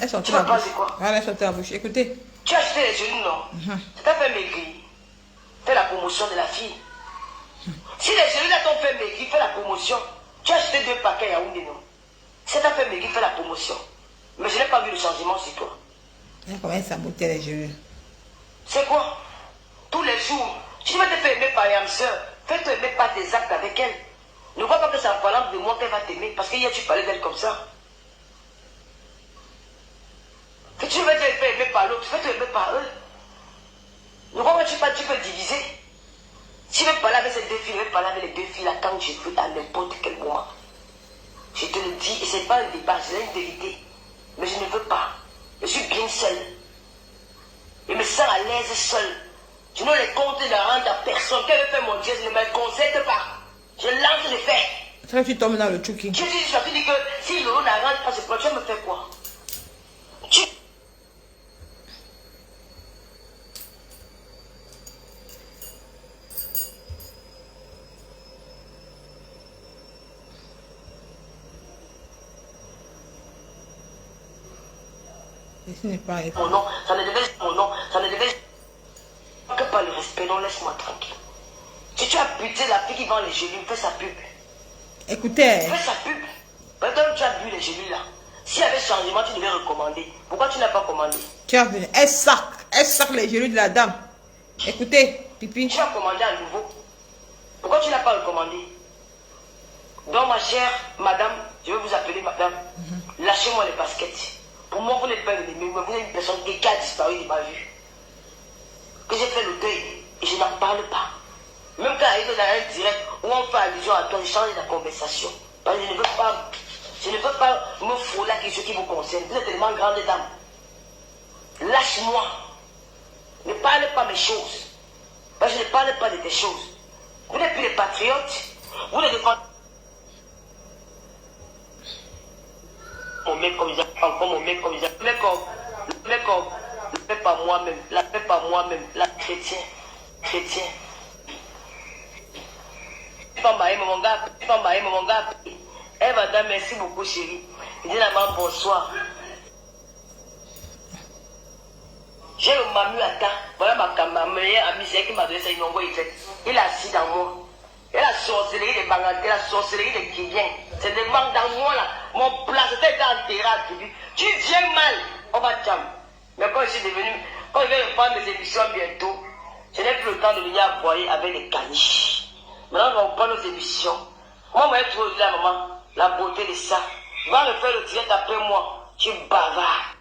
Elle sortait Tu la vas bouche. penser quoi? Voilà, elle sortait la bouche. Écoutez. Tu as acheté les genoux, non? Ça t'a fait maigrir. Fais la promotion de la fille. Si les genoux là t'ont fait maigrir, fais la promotion. Tu as acheté 2 paquets Yaoundé, non? Si ça t'a fait maigrir, fais la promotion. Mais je n'ai pas vu le changement sur toi. Elle commence à saboter les genoux. C'est quoi? Tous les jours, si tu vas te faire aimer par une soeur, fais-toi aimer par tes actes avec elle. Ne crois pas que c'est en parlant de moi qu'elle va t'aimer, parce qu'hier tu parlais d'elle comme ça. Que tu veux te faire aimer par l'autre, fais-toi aimer par eux. Ne crois pas que tu peux diviser. Si tu veux parler avec ces 2 filles, je vais parler avec les 2 filles là quand je veux, à n'importe quel moment. Je te le dis, et c'est pas un débat, c'est une vérité. Mais je ne veux pas. Je suis bien seule. Je me sens à l'aise seule. Je ne les compte de rendre à personne. Quel fait mon Dieu, je ne me concerte pas. Je lance le fait. C'est que tu tombes dans le truc. Tu dis que si l'eau n'arrange pas ce plan, tu vas me faire quoi? Et ce n'est pas... Mon nom, ça ne devait mon nom, ça ne devait que par le respect, non, laisse-moi tranquille. Si tu as buté la fille qui vend les gélules, fais sa pub. Écoutez. Fais sa pub. Maintenant tu as bu les gélules là. S'il y avait changement, tu devais recommander. Pourquoi tu n'as pas commandé? Tu as venu. Elle sac les genoux de la dame. Écoutez, pipi. Tu as commandé à nouveau. Pourquoi tu n'as pas recommandé? Donc ma chère madame, je vais vous appeler madame, lâchez-moi les baskets. Pour moi, vous n'êtes pas une ennemie, mais vous êtes une personne qui a disparu de ma vue. Que j'ai fait le deuil et je n'en parle pas. Même quand il est dans un direct où on fait allusion à toi, je change la conversation. Parce que je ne veux pas me frôler à quelque chose qui vous concerne. Vous êtes tellement grande dame. Lâche-moi. Ne parle pas mes choses. Parce que je ne parle pas de tes choses. Vous n'êtes plus des patriotes. Vous ne défendez mon mec comme ça, encore mon mec comme ça. Le mec pas moi-même, la paix pas moi-même, la chrétien. Pas mon gars. Eh madame, merci beaucoup chérie. Je dis la maman bonsoir. J'ai le mamu à temps. Voilà ma meilleure amie, c'est elle qui m'a donné ça, il m'envoie fait. Il est assis dans moi. Et la sorcellerie des Bangladais, la sorcellerie des Guinéens. C'est des manques dans moi là. Mon plat, c'était enterré à Kibi. Tu viens mal, on va t'aimer. Mais quand je suis devenu, quand je vais reprendre mes émissions bientôt, je n'ai plus le temps de venir aboyer avec les caniches. Maintenant, on va reprendre nos émissions. Moi, je vais trouver la maman, la beauté de ça. Va me faire le direct après moi. Tu bavards.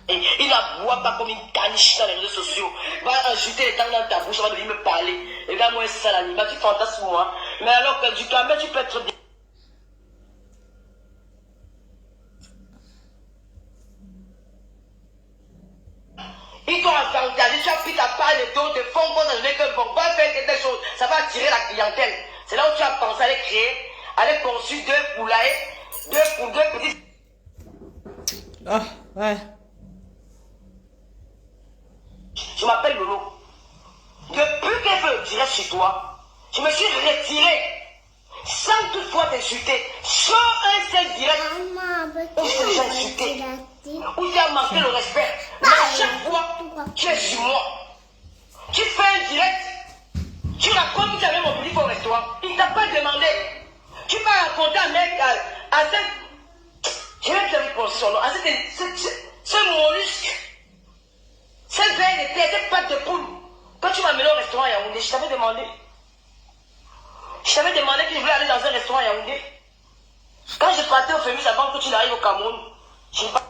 Et il aboie pas comme une caniche dans les réseaux sociaux. Va ajouter les dents dans ta bouche, va venir me parler. Regarde-moi un sale animal, tu fantasmes moi. Mais alors que du camel, tu peux être... Il doit avantager, tu as pris ta part de dos, de fond, pour donner que bon, va faire quelque chose, ça va attirer la clientèle. C'est là où tu as pensé à aller créer, à aller conçu 2 poulaillers, 2 petits... Ah, ouais. Je m'appelle Lolo. Depuis qu'elle fait le direct chez toi, je me suis retiré sans toutefois t'insulter. Sans un seul direct où je t'ai déjà insulté, où tu as manqué le respect. Mais à chaque fois, tu es sur moi. Tu fais un direct, tu racontes que tu avais mon public au restaurant. Il ne t'a pas demandé. Tu vas raconter un mec à cette... Je vais te dire son nom. À ce mollusque. Cette veille de terre, cette patte de poule. Quand tu m'as amené au restaurant à Yaoundé, je t'avais demandé. Je t'avais demandé que je voulais aller dans un restaurant à Yaoundé. Quand je partais au Fémis avant que tu n'arrives au Cameroun, je n'ai pas...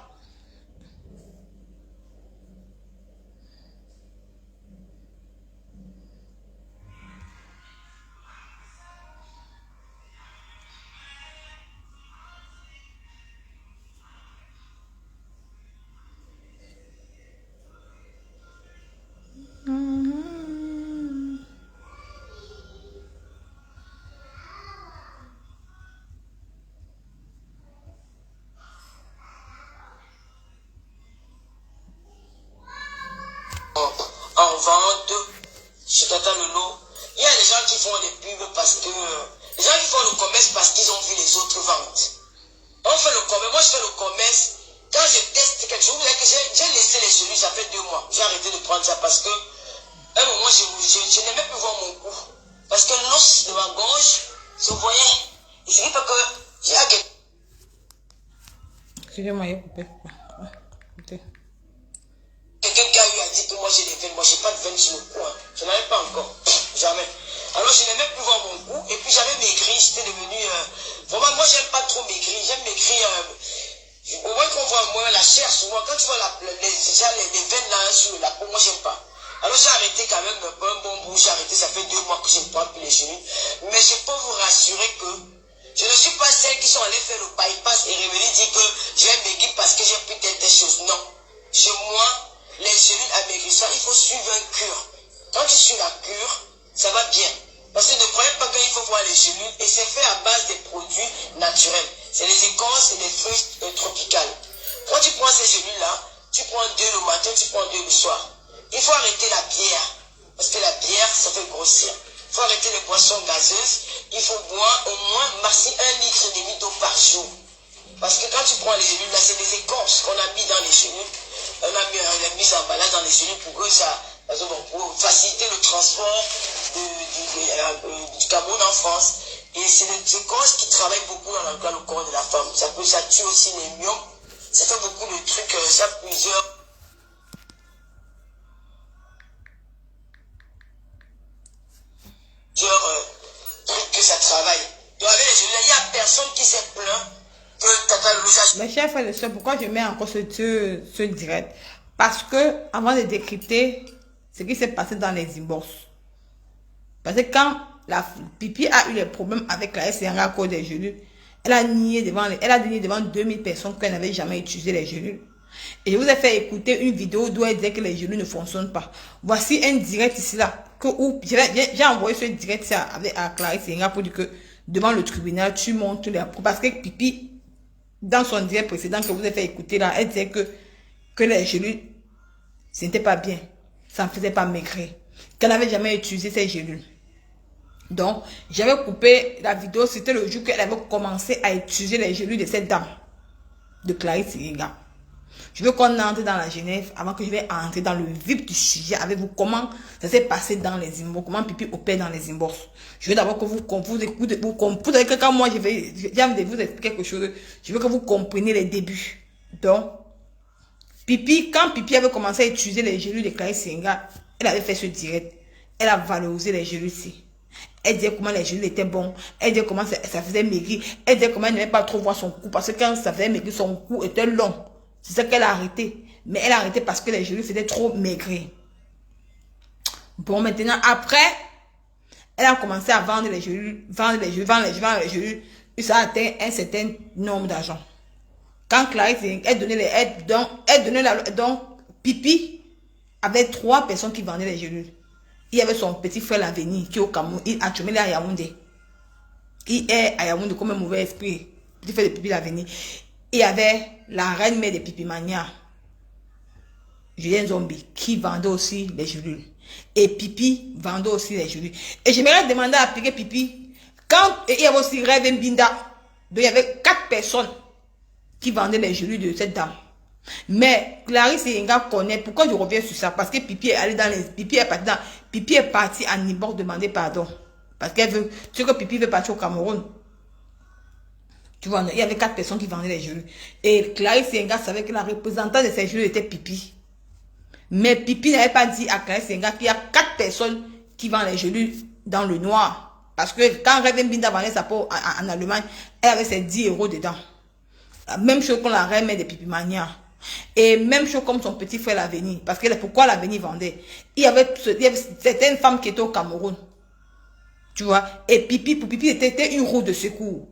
En vente, chez Tata Lolo, il y a des gens qui font des pubs parce que Les gens qui font le commerce parce qu'ils ont vu les autres vendre. On fait le commerce, moi je fais le commerce. Quand je teste quelque chose, j'ai laissé les genoux, ça fait 2 mois. J'ai arrêté de prendre ça parce que, à un moment, je n'aimais plus voir mon cou. Parce que l'os de ma gorge se voyait. Et ce qui fait que j'ai arrêté. Excusez-moi, il est coupé. Quelqu'un qui a eu à dire que moi j'ai des veines, moi j'ai pas de veines sur le cou, hein. Je n'en ai pas encore, jamais. Alors je n'aimais plus voir mon cou, et puis j'avais maigri, j'étais devenu... vraiment, moi j'aime pas trop maigrir, j'aime maigrir... au moins qu'on voit moins la chair sur moi, quand tu vois les veines là sur la peau, moi j'aime pas. Alors j'ai arrêté quand même un bon bout, j'ai arrêté, ça fait 2 mois que je ne prends plus les genoux. Mais je peux vous rassurer que je ne suis pas celle qui sont allées faire le bypass et revenir dire que je vais maigrir parce que j'ai pris telle chose. Non. Chez moi, les cellules amaigrissant, il faut suivre un cure. Quand tu suis la cure, ça va bien. Parce que ne croyez pas qu'il faut voir les cellules et c'est fait à base des produits naturels. C'est les écorces et les feuilles tropicales. Quand tu prends ces cellules-là, tu prends 2 le matin, tu prends 2 le soir. Il faut arrêter la bière. Parce que la bière, ça fait grossir. Il faut arrêter les boissons gazeuses. Il faut boire au moins maxi 1,5 litre d'eau par jour. Parce que quand tu prends les cellules, là, c'est des écorces qu'on a mis dans les cellules. On a mis en balade dans les cellules pour que ça, pour faciliter le transport du Cameroun en France. Et c'est des écorces qui travaillent beaucoup dans le corps de la femme. Ça tue aussi les myomes. Ça fait beaucoup de trucs, ça plusieurs trucs que ça travaille. Donc avec les cellules, il n'y a personne qui s'est plaint que Tata Lolo sache. Mes chers frères et sœurs, pourquoi je mets encore ce direct? Parce que, avant de décrypter ce qui s'est passé dans les inbox, parce que quand la Pipi a eu les problèmes avec la SNRA à cause des genoux, elle a nié devant 2000 personnes qu'elle n'avait jamais utilisé les genoux. Et je vous ai fait écouter une vidéo d'où elle disait que les genoux ne fonctionnent pas. Voici un direct ici là. J'ai envoyé ce direct à Clarisse Senga pour dire que devant le tribunal, tu montres les preuves. Parce que Pipi, dans son direct précédent que vous avez fait écouter là, elle disait que les genoux, ce n'était pas bien. Ça ne faisait pas maigrir. Qu'elle n'avait jamais utilisé ces genoux. Donc, j'avais coupé la vidéo. C'était le jour qu'elle avait commencé à utiliser les genoux de cette dame. De Clarisse Senga. Je veux qu'on entre dans la Genève avant que je vais entrer dans le vif du sujet avec vous. Comment ça s'est passé dans les inbox. Comment Pipi opère dans les inbox. Je veux d'abord que vous écoutez. Vous savez que quand moi j'ai envie de vous expliquer quelque chose, je veux que vous compreniez les débuts. Donc, Pipi, quand Pipi avait commencé à utiliser les genoux de Clarisse Senga, elle avait fait ce direct. Elle a valorisé les genoux ici. Elle disait comment les genoux étaient bons. Elle disait comment ça faisait maigrir. Elle disait comment elle n'aimait pas trop voir son cou. Parce que quand ça faisait maigrir, son cou était long. C'est ça qu'elle a arrêté. Mais elle a arrêté parce que les genoux faisaient trop maigrir. Bon, maintenant, après, elle a commencé à vendre les genoux. Vendre les genoux. Et ça a atteint un certain nombre d'argent. Quand Clarisse, elle donnait les aides. Donc, Pipi avait 3 personnes qui vendaient les genoux. Il y avait son petit frère l'avenir qui est au Cameroun. Il a chômé à Yaoundé. Il est à Yaoundé comme un mauvais esprit. Petit frère de Pipi l'avenir. Il y avait la reine mère de Pipi Mania, Julien Zombie, qui vendait aussi les genoux. Et Pipi vendait aussi les genoux. Et j'aimerais demander à Pipi, quand il y avait aussi Rêve Mbinda, donc il y avait 4 personnes qui vendaient les genoux de cette dame. Mais Clarisse Senga connaît, pourquoi je reviens sur ça? Parce que Pipi est allé dans les... Pipi est parti à Nibor demander pardon. Parce qu'elle veut... Tu sais que Pipi veut partir au Cameroun. Tu vois, il y avait 4 personnes qui vendaient les genoux. Et Clarisse Senga savait que la représentante de ces genoux était Pipi. Mais Pipi n'avait pas dit à Clarisse Senga qu'il y a 4 personnes qui vendent les genoux dans le noir. Parce que quand Rêve Mbinda vendait sa peau en Allemagne, elle avait ses 10 € dedans. La même chose que la reine mère de Pipi Mania. Et même chose comme son petit frère l'avenir. Parce que pourquoi l'avenir vendait? Il y avait certaines femmes qui étaient au Cameroun. Tu vois. Et Pipi, pour Pipi, c'était une roue de secours.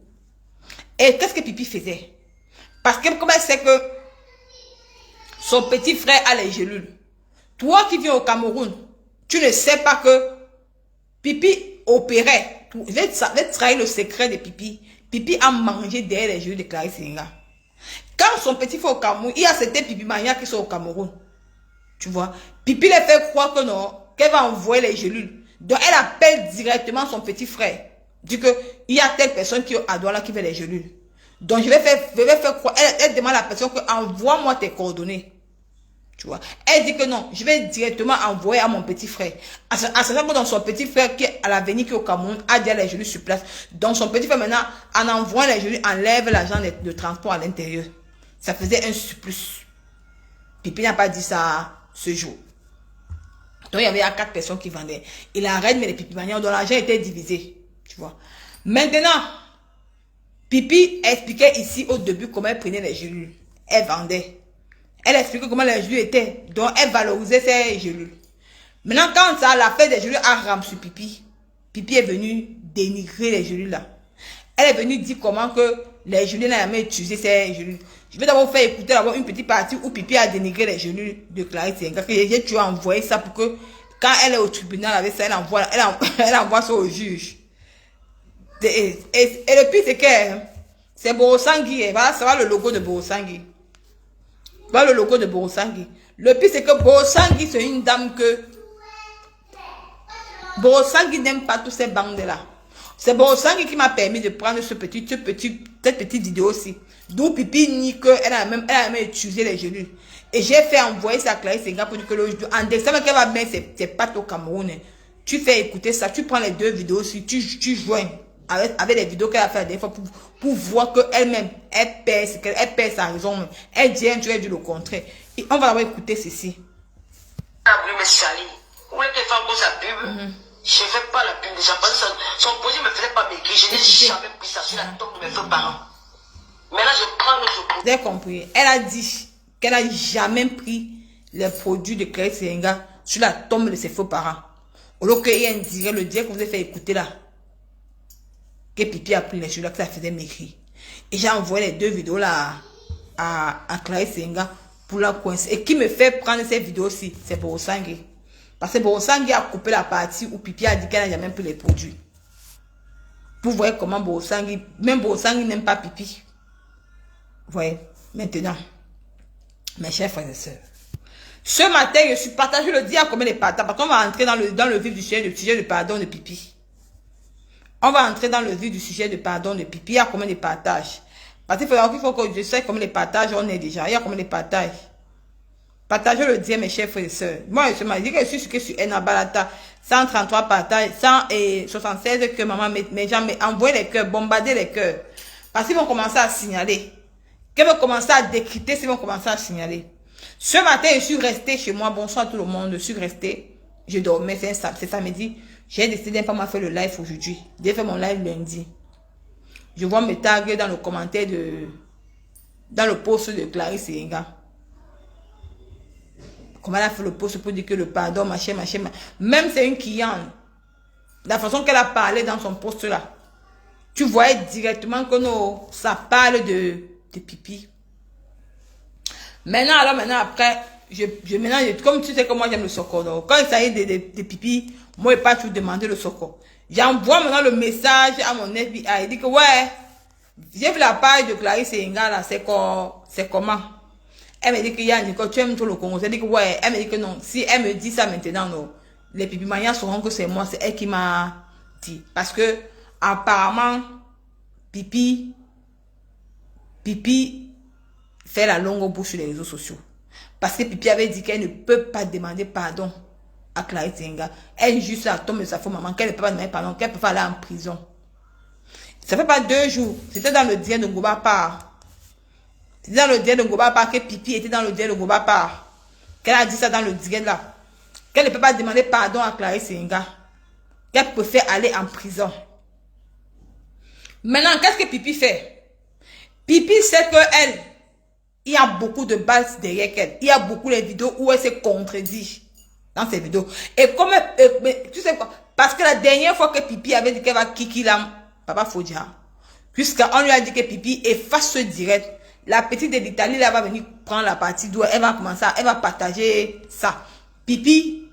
Et qu'est-ce que Pipi faisait? Parce que comme elle sait que son petit frère a les gélules. Toi qui viens au Cameroun, tu ne sais pas que Pipi opérait. Je vais trahir le secret de Pipi. Pipi a mangé derrière les gélules de Clarisse Senga. Quand son petit frère au Cameroun, il y a certains Pipi Mania qui sont au Cameroun. Tu vois? Pipi les fait croire que non, qu'elle va envoyer les gélules. Donc elle appelle directement son petit frère Dit que il y a telle personne qui a droit là qui fait les gélules. Donc je vais faire quoi? Elle demande à la personne que envoie-moi tes coordonnées. Tu vois. Elle dit que non, je vais directement envoyer à mon petit frère. À ce que dans son petit frère qui est à l'avenir, qui est au Cameroun, a déjà les gélules sur place. Donc son petit frère maintenant, en envoyant les gélules, enlève l'argent de transport à l'intérieur. Ça faisait un surplus. Pipi n'a pas dit ça ce jour. Donc il y avait 4 personnes qui vendaient. Il arrête, mais les Pipi manières dont l'argent était divisé. Tu vois. Maintenant, Pipi expliquait ici au début comment elle prenait les gélules. Elle vendait. Elle expliquait comment les gélules étaient. Donc, elle valorisait ses gélules. Maintenant, quand ça, l'affaire des gélules a ramé sur Pipi, Pipi est venu dénigrer les gélules là. Elle est venue dire comment que les gélules n'ont jamais utilisé ces gélules. Je vais d'abord faire écouter d'abord une petite partie où Pipi a dénigré les gélules de Clarisse Senga. Tu as envoyé ça pour que quand elle est au tribunal avec ça, elle envoie ça au juge. Et le pire, c'est que c'est Borosangui. Voilà, ça va le logo de Borosangui. Voilà le logo de Borosangui. Le pire, c'est que Borosangui, c'est une dame que Borosangui n'aime pas tous ces bandes-là. C'est Borosangui qui m'a permis de prendre cette petite vidéo aussi. D'où Pipi nie qu'elle a même utilisé les gélules. Et j'ai fait envoyer ça à Clarisse Senga pour dire que en décembre qu'elle va mettre ses pattes au Cameroun. Tu fais écouter ça, tu prends les 2 vidéos aussi, tu joins avec les vidéos qu'elle a fait la dernière fois pour voir qu'elle-même, elle perd sa raison. Elle dit, tu as dit le contraire. Et on va d'abord écouter ceci. Vous voulez que faire sa pub? Je ne fais pas la pub déjà parce que son projet ne me faisait pas maigrir. Je n'ai jamais pris ça sur la tombe de mes feux parents. Mais là, je prends notre produit. Vous avez compris? Elle a dit qu'elle n'a jamais pris les produits de Clarisse Senga sur la tombe de ses faux parents. Au lieu qu'il y ait un direct, le direct que vous avez fait écouter là, que Pipi a pris les choses là, que ça faisait maigrir. Et j'ai envoyé les 2 vidéos là à Clarisse Senga pour la coincer. Et qui me fait prendre ces vidéos-ci, c'est Borosangui. Parce que Borosangui a coupé la partie où Pipi a dit qu'elle n'a jamais pris les produits. Vous voyez comment Borosangui, même Borosangui n'aime pas Pipi. Vous voyez, maintenant, mes chers frères et sœurs, ce matin, je suis partagé le dire à combien de partages. Parce qu'on va entrer dans le vif du sujet de pardon de Pipi. On va entrer dans le vif du sujet de pardon de Pipi. Il y a combien de partages? Parce qu'il faut que je sache combien de partages on est déjà. Il y a combien de partages? Partagez le dire, mes chers frères et sœurs. Moi, je me dis que je suis sur Enabalata. 133 partages, 176 que maman, mes gens, envoyez les cœurs, bombardez les cœurs. Parce qu'ils vont commencer à signaler. Qu'ils vont commencer à décrypter, s'ils vont commencer à signaler. Ce matin, je suis restée chez moi. Bonsoir tout le monde. Je suis restée. Je dormais. C'est samedi. J'ai décidé de ne pas faire le live aujourd'hui. J'ai fait mon live lundi. Je vois mes tags dans le commentaire dans le post de Clarisse Senga. Comment elle a fait le post pour dire que le pardon, machin. Même c'est une cliente. La façon qu'elle a parlé dans son post là. Tu voyais directement que non, ça parle de Pipi. Maintenant, après, comme tu sais que moi j'aime le soko, donc quand il s'agit de Pipi, moi je n'ai pas toujours demandé le soko. J'envoie maintenant le message à mon FBI. Il dit que ouais, j'ai vu la page de Clarisse Senga là, c'est comment? Elle me dit qu'il y a un tu aimes tout le Congo. Elle dit que ouais, elle me dit que non. Si elle me dit ça maintenant, non, les Pipi manias sauront que c'est moi, c'est elle qui m'a dit. Parce que apparemment, Pipi fait la longue bouche sur les réseaux sociaux. Parce que Pipi avait dit qu'elle ne peut pas demander pardon à Clarisse Senga. Elle juste la tombe de sa femme maman, qu'elle ne peut pas demander pardon, qu'elle peut pas aller en prison. Ça fait pas 2 jours. C'était dans le dîner de Ngoba Par. C'était dans le dîner de Ngoba Par que Pipi était dans le dîner de Ngoba Par. Qu'elle a dit ça dans le dîner là. Qu'elle ne peut pas demander pardon à Clarisse Senga. Qu'elle préfère aller en prison. Maintenant, qu'est-ce que Pipi fait? Pipi sait que il y a beaucoup de bases derrière elle. Il y a beaucoup de vidéos où elle se contredit dans ces vidéos. Et comme, tu sais quoi? Parce que la dernière fois que Pipi avait dit qu'elle va kiki la Papa Fodja, puisqu'on lui a dit que Pipi efface ce direct, la petite de l'Italie là va venir prendre la partie d'où elle va commencer, elle va partager ça. Pipi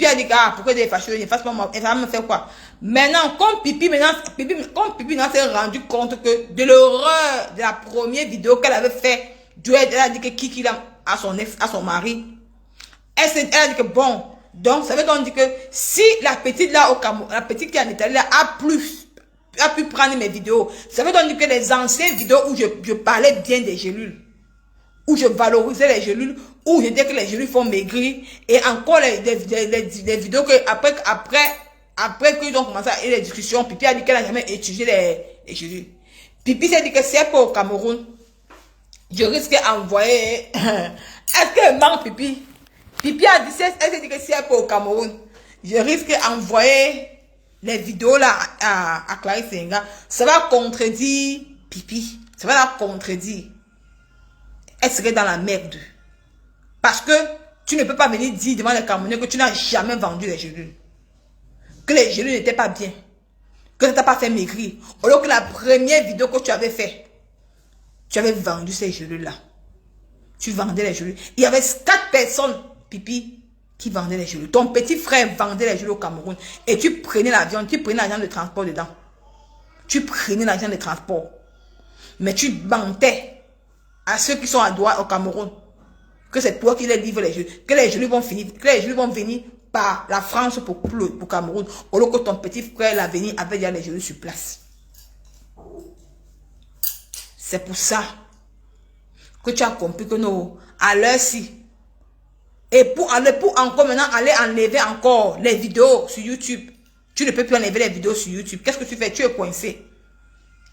a dit que pourquoi elle efface, elle efface pas moi, elle va me faire quoi? Maintenant, comme Pipi s'est rendu compte que de l'horreur de la première vidéo qu'elle avait fait, elle a dit que Kiki a son mari. Elle a dit que bon, Donc, ça veut donc dire que si la petite là au Cameroun, la petite qui est en Italie là a pu prendre mes vidéos, ça veut donc dire que les anciennes vidéos où je parlais bien des gélules, où je valorisais les gélules, où je disais que les gélules font maigrir, et encore les vidéos que après qu'ils ont commencé à avoir les discussions, Pipi a dit qu'elle n'a jamais étudié les gélules. Pipi s'est dit que si elle peut au Cameroun, je risque d'envoyer... Est-ce qu'elle manque, Pipi? Pipi a dit, elle s'est dit que si elle peut au Cameroun, je risque d'envoyer les vidéos là à Clarisse Senga. Ça va contredire Pipi. Ça va la contredire. Elle serait dans la merde. Parce que tu ne peux pas venir dire devant les Camerounais que tu n'as jamais vendu les gélules. Que les gélules n'étaient pas bien. Que ça ne t'a pas fait maigrir. Alors que la première vidéo que tu avais fait, tu avais vendu ces gélules-là. Tu vendais les gélules. Il y avait 4 personnes, Pipi, qui vendaient les gélules. Ton petit frère vendait les gélules au Cameroun. Et tu prenais l'avion, tu prenais l'argent de transport dedans. Tu prenais l'argent de transport. Mais tu mentais à ceux qui sont à droite au Cameroun. Que c'est toi qui les livres les gélules. Que les gélules vont finir, que les gélules vont venir par la France pour Cameroun. Au lieu que ton petit frère l'a venu avec déjà les gélules sur place. C'est pour ça que tu as compris que nous, à l'heure-ci, et pour encore maintenant aller enlever encore les vidéos sur YouTube, tu ne peux plus enlever les vidéos sur YouTube. Qu'est-ce que tu fais? Tu es coincé.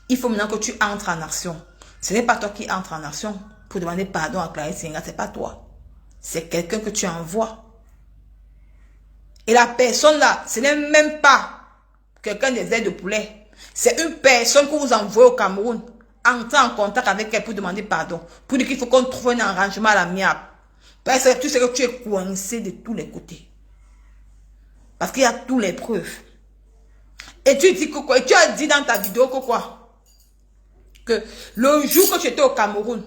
Il faut maintenant que tu entres en action. Ce n'est pas toi qui entres en action pour demander pardon à Clarisse Senga, c'est pas toi. C'est quelqu'un que tu envoies. Et la personne là, ce n'est même pas quelqu'un des ailes de poulet. C'est une personne que vous envoyez au Cameroun. Entrez en contact avec elle pour demander pardon. Pour dire qu'il faut qu'on trouve un arrangement à l'amiable. Parce que tu sais que tu es coincé de tous les côtés. Parce qu'il y a toutes les preuves. Et tu dis que quoi? Et tu as dit dans ta vidéo que quoi? Que le jour que tu étais au Cameroun,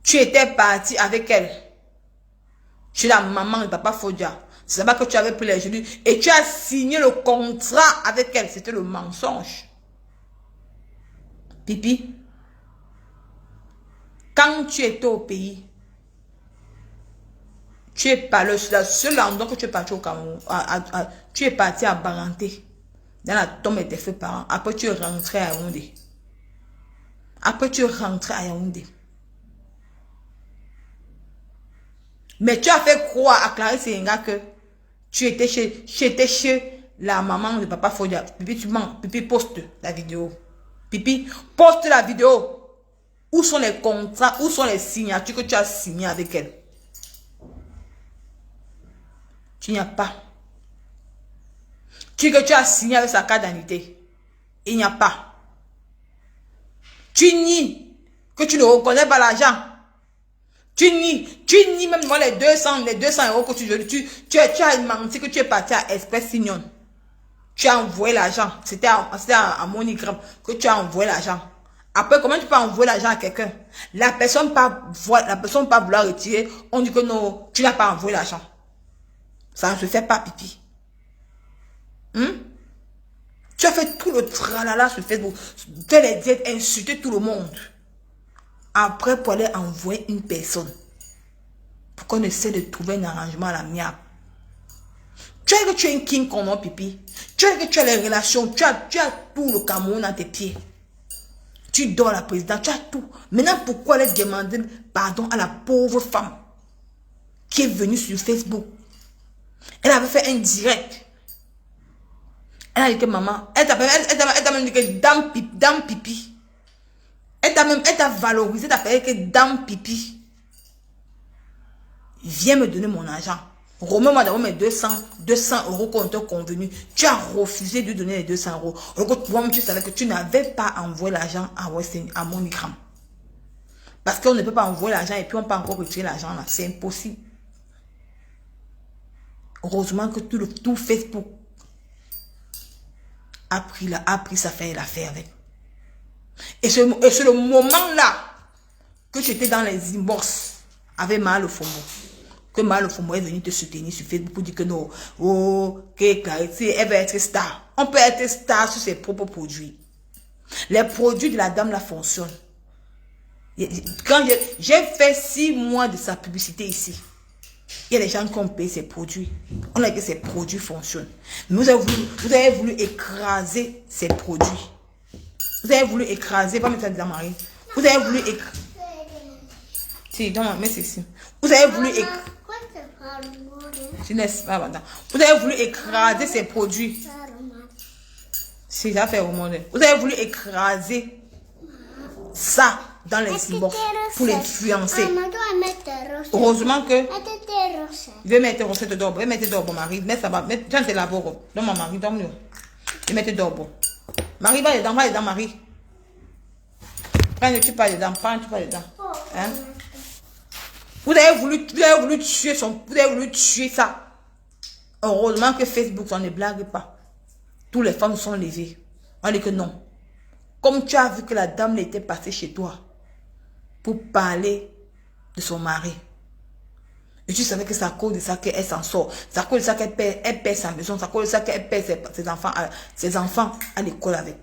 tu étais parti avec elle. Chez la maman de Papa Fodia. C'est là-bas que tu avais pris les gélules. Et tu as signé le contrat avec elle. C'était le mensonge. Pipi. Quand tu étais au pays, tu es pas le seul endroit que tu es parti au Cameroun. Tu es parti à Baranté. Dans la tombe de tes feux parents. Après, tu es rentré à Yaoundé. Mais tu as fait croire à Clarisse Senga que tu étais chez la maman de Papa Fodia. Pipi, tu mens. Pipi, poste la vidéo. Pipi, poste la vidéo. Où sont les contrats, où sont les signatures que tu as signées avec elle? Tu n'y as pas. Tu dis que tu as signé avec sa carte d'identité. Il n'y a pas. Tu nies que tu ne reconnais pas l'argent. Tu nies même moi les 200 euros que tu as menti que tu es parti à Express Signon. Tu as envoyé l'argent. C'était à MoneyGram que tu as envoyé l'argent. Après, comment tu peux envoyer l'argent à quelqu'un? La personne pas vouloir retirer. On dit que non, tu n'as pas envoyé l'argent. Ça ne se fait pas, Pipi. Tu as fait tout le tralala sur Facebook. Tu les diètes, insulter tout le monde. Après, pour aller envoyer une personne. Pour qu'on essaie de trouver un arrangement à l'amiable. Tu as que tu es un king comme moi, Pipi. Tu as que tu as les relations. Tu as tout le Cameroun dans tes pieds. Tu dors la présidente. Tu as tout. Maintenant, pourquoi aller demander pardon à la pauvre femme qui est venue sur Facebook? Elle avait fait un direct. Elle a dit que maman, elle t'a même dit que dame pipi. Elle t'a valorisé, t'as fait que dame pipi. Viens me donner mon argent. Remets-moi d'abord mes 200 euros qu'on t'a convenu. Tu as refusé de donner les 200 euros. Alors que toi-même, tu savais que tu n'avais pas envoyé l'argent à MoneyGram. Parce qu'on ne peut pas envoyer l'argent et puis on peut encore retirer l'argent là. C'est impossible. Heureusement que tout Facebook a pris sa fin et l'affaire avec. Et c'est le moment là que tu étais dans les inbox avec Maha Lofombo. Que Maha Lofombo est venu te soutenir sur Facebook pour dire que non, que Clarisse, elle va être star. On peut être star sur ses propres produits. Les produits de la dame là fonctionnent. Quand j'ai fait 6 mois de sa publicité ici. Il y a des gens qui ont payé ces produits. On a dit que ces produits fonctionnent. Mais vous avez voulu écraser ces produits. Vous avez voulu écraser, pas mettre ça dedans, Marie. Vous avez voulu écraser. Si, donc, mets ceci. Vous avez voulu écraser. Vous avez voulu écraser ces produits. Si, ça fait au monde. Vous avez voulu écraser ça dans les inbox pour l'influencer. Heureusement que je vais mettre recette d'or. Je vais mettre d'or, Marie. Mais ça va. Tiens, c'est d'abord. Dans mon mari, donne-le. Je vais mettre d'or. Marie, va dedans, Marie. Prends, tu pas dedans. Prends, tu pas dedans. Hein? Vous avez voulu tuer ça. Heureusement que Facebook, ça ne blague pas. Tous les femmes sont levées. On dit que non. Comme tu as vu que la dame était passée chez toi pour parler de son mari. Et tu savais que c'est à cause de ça qu'elle s'en sort. C'est à cause de ça qu'elle perd sa maison. C'est à cause de ça qu'elle perd ses enfants à l'école avec.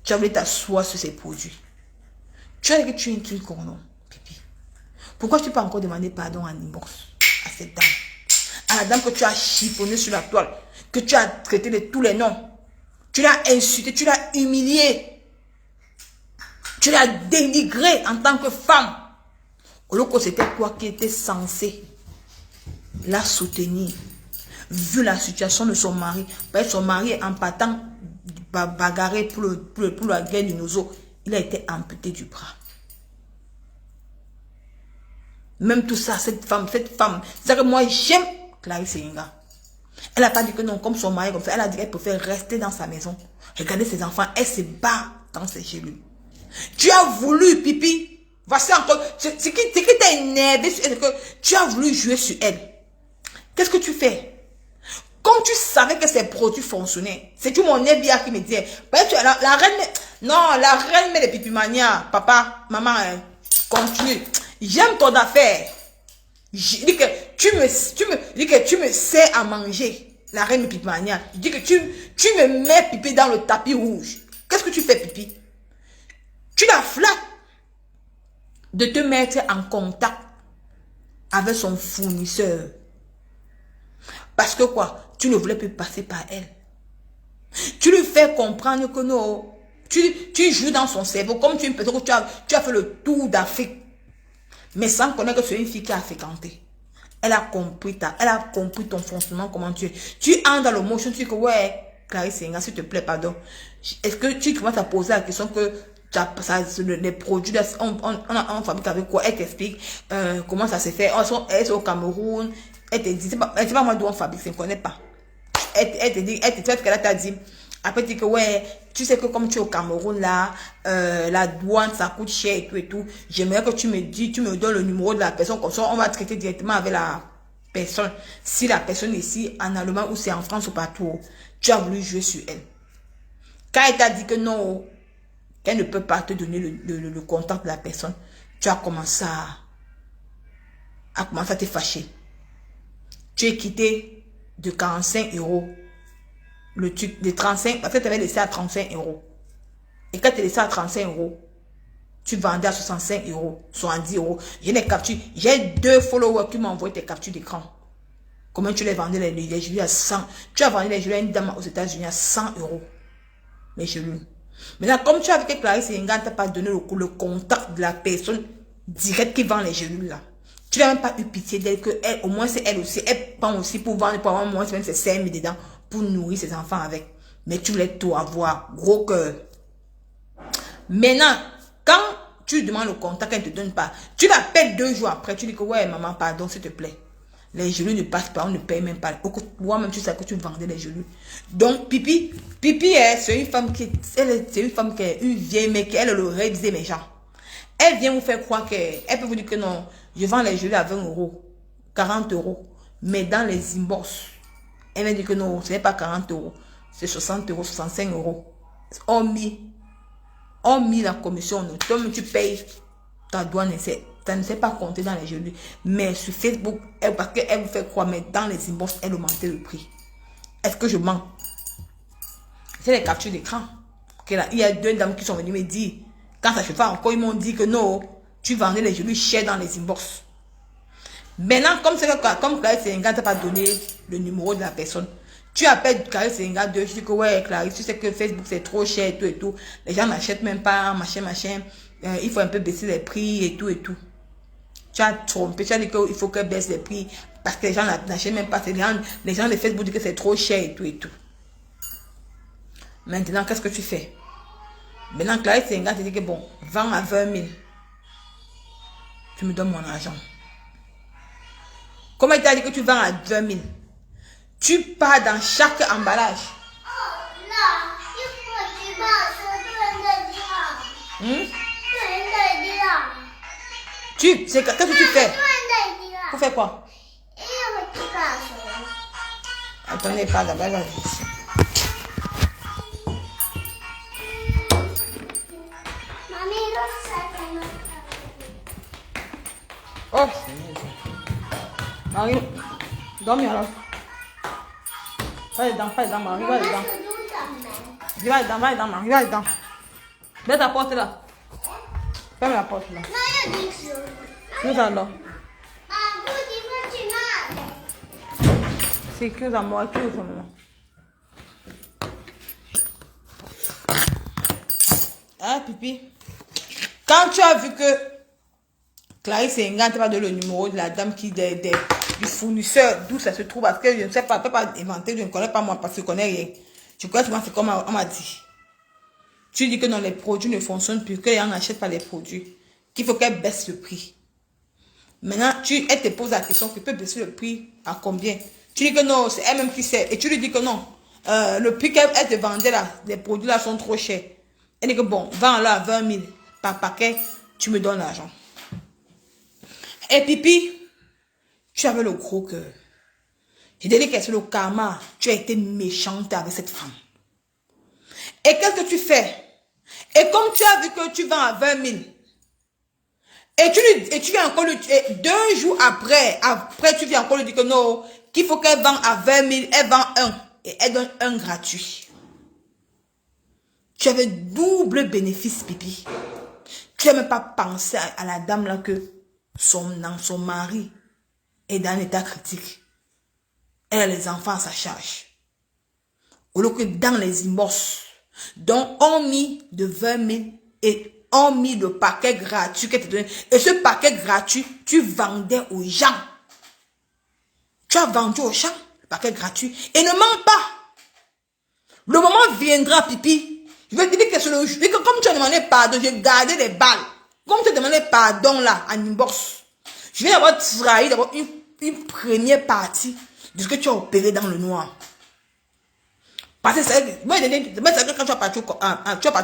Tu as voulu t'asseoir sur ces produits. Tu as dit que tu es une truc non, Pipi. Pourquoi tu peux encore demander pardon à inbox à cette dame? À la dame que tu as chiffonné sur la toile, que tu as traité de tous les noms. Tu l'as insulté, tu l'as humilié. Tu l'as dénigré en tant que femme. Au lieu que c'était toi qui étais censé la soutenir. Vu la situation de son mari. Parce que son mari, en partant bagarrer pour la guerre du Nozo, il a été amputé du bras. Même tout ça, cette femme, c'est que moi j'aime Clarisse Enga. Elle n'a pas dit que non, comme son mari, comme ça. Elle a dit qu'elle préfère rester dans sa maison. Regarder ses enfants. Elle se bat dans ses cellules. Tu as voulu, Pipi. Voici encore. Ce qui t'a énervé, c'est que tu as voulu jouer sur elle. Qu'est-ce que tu fais? Comme tu savais que ces produits fonctionnaient, c'est tout mon bien qui me disait. La reine. Non, la reine met les pipimania. Papa, maman, continue. J'aime ton affaire. Je dis que tu me sers à manger. La reine Pipimania. Je dis que tu me mets Pipi dans le tapis rouge. Qu'est-ce que tu fais, Pipi? Tu la flattes de te mettre en contact avec son fournisseur. Parce que quoi? Tu ne voulais plus passer par elle. Tu lui fais comprendre que non. Tu joues dans son cerveau comme tu as fait le tour d'Afrique. Mais sans connaître que c'est une fille qui a fréquenté. Elle a compris ton fonctionnement, comment tu es. Tu entres dans le motion, tu dis que ouais, Clarisse Enga, s'il te plaît, pardon. Est-ce que tu commences à poser la question que les produits, on fabrique avec quoi? Elle t'explique comment ça se fait. Elle est au Cameroun. Elle te dit, c'est pas moi d'où on fabrique, je ne connais pas. Elle te dit, qu'elle t'a dit. Après, tu dis que ouais, tu sais que comme tu es au Cameroun là, la douane ça coûte cher et tout. J'aimerais que tu me donnes le numéro de la personne, comme ça on va traiter directement avec la personne. Si la personne est ici en Allemagne ou c'est en France ou partout, tu as voulu jouer sur elle. Quand elle t'a dit que non, qu'elle ne peut pas te donner le contact de la personne, tu as commencé à te fâcher. Tu es quitté de 45 €. Le truc de 35, parce que tu avais laissé à 35 €. Et quand tu as laissé à 35 €, tu vendais à 65 €, 70 €. J'ai des captures. J'ai 2 followers qui m'ont envoyé tes captures d'écran. Comment tu les vendais les gelées à 100? Tu as vendu les gelées à une dame aux États-Unis à 100 €. Les gelées. Maintenant, comme tu as vu que Clarisse Enga ne t'a pas donné le contact de la personne directe qui vend les gelées là. Tu n'as même pas eu pitié d'elle, que elle, au moins c'est elle aussi. Elle prend aussi pour vendre, pour avoir au moins même ses 5 000 dedans, pour nourrir ses enfants avec. Mais tu voulais tout avoir. Gros cœur. Maintenant, quand tu demandes le contact, elle ne te donne pas. Tu l'appelles 2 jours après. Tu dis que ouais, maman, pardon, s'il te plaît. Les gelées ne passent pas, on ne paye même pas. Toi-même, tu sais que tu vendais les gelées. Donc, Pipi, c'est une femme qui est une vieille, mais qui elle le rêve des méchants. Elle vient vous faire croire qu'elle peut vous dire que non, je vends les gelées à 20 €, 40 €. Mais dans les inbox, elle m'a dit que non, ce n'est pas 40 €, c'est 60 €, 65 €. On mis la commission. Toi-même, tu payes ta douane. Ça ne sait pas compter dans les gelées. Mais sur Facebook, parce qu'elle vous fait croire, mais dans les inbox, elle augmentait le prix. Est-ce que je mens? C'est les captures d'écran. Il y a 2 dames qui sont venues me dire, quand ça se fait encore, ils m'ont dit que non, tu vendais les jouets chers dans les inbox. Maintenant, comme Clarisse Seyenga t'a pas donné le numéro de la personne, tu appelles Clarisse Seyenga 2, je dis que ouais, Clarisse, tu sais que Facebook c'est trop cher et tout et tout. Les gens n'achètent même pas, machin. Il faut un peu baisser les prix et tout et tout. Tu as trompé, tu as dit qu'il faut qu'elle baisse les prix parce que les gens n'achètent même pas. Les gens de Facebook disent que c'est trop cher et tout et tout. Maintenant, qu'est-ce que tu fais? Maintenant, Clarisse Seyenga te dit que bon, vends à 20 000. Tu me donnes mon argent. Comment il t'a dit que tu vends à 20 000? Tu pars dans chaque emballage. Qu'est-ce que tu fais? Pour faire quoi? Attendez, pas d'abord. Oh, Marie, dormez alors. Va dedans, Marie, va dedans. Va dedans, Marie, va dedans. Mets ta porte là. Ferme la porte là. Nous allons. C'est que à moi, que ça là. Ah, pipi. Quand tu as vu que Clarisse Seyenga n'a pas donné le numéro de la dame du fournisseur, d'où ça se trouve, parce que je ne sais pas, je ne peux pas inventer, je ne connais pas moi, parce que je ne connais rien. Je connais souvent, c'est comme on m'a dit. Tu dis que non, les produits ne fonctionnent plus, que les gens n'achètent pas les produits, qu'il faut qu'elle baisse le prix. Maintenant, elle te pose la question, tu peux baisser le prix à combien? Tu dis que non, c'est elle-même qui sait, et tu lui dis que non, le prix qu'elle te vendait là, les produits là sont trop chers. Elle dit que bon, vends là 20 000 par paquet, tu me donnes l'argent. Et pipi, tu avais le gros cœur. Je t'ai dit que c'est le karma. Tu as été méchante avec cette femme. Et qu'est-ce que tu fais? Et comme tu as vu que tu vends à 20 000, et tu viens encore lui dire, 2 jours après tu viens encore lui dire que non, qu'il faut qu'elle vende à 20 000, elle vend un, et elle donne un gratuit. Tu avais double bénéfice, pipi. Tu n'as même pas pensé à la dame là que son mari est dans un état critique. Elle a les enfants à sa charge. Au lieu que dans les inbox, dont on mis de 20 000 et on mis le paquet gratuit qu'elle te donnait. Et ce paquet gratuit, tu vendais aux gens. Tu as vendu aux gens le paquet gratuit. Et ne mens pas. Le moment viendra, pipi. Je vais te dire que c'est le jour. Comme tu as demandé pardon, j'ai gardé les balles. Comme tu as demandé pardon là, en inbox. Je viens d'avoir trahi d'abord une première partie de ce que tu as opéré dans le noir. Parce que c'est quand tu as parti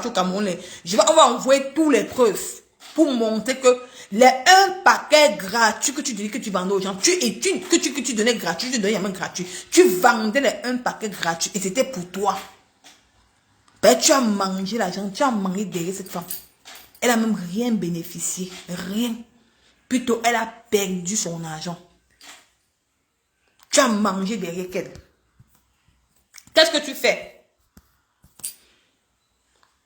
au Cameroun, on va envoyer toutes les preuves pour montrer que un paquet gratuit que tu dis que tu vendais aux gens, que tu donnais gratuit, tu donnais même gratuit, tu vendais un paquet gratuit et c'était pour toi. Ben, tu as mangé l'argent, tu as mangé derrière cette femme. Elle a même rien bénéficié, rien. Plutôt, elle a perdu son argent. Tu as mangé derrière elle. Qu'est-ce que tu fais?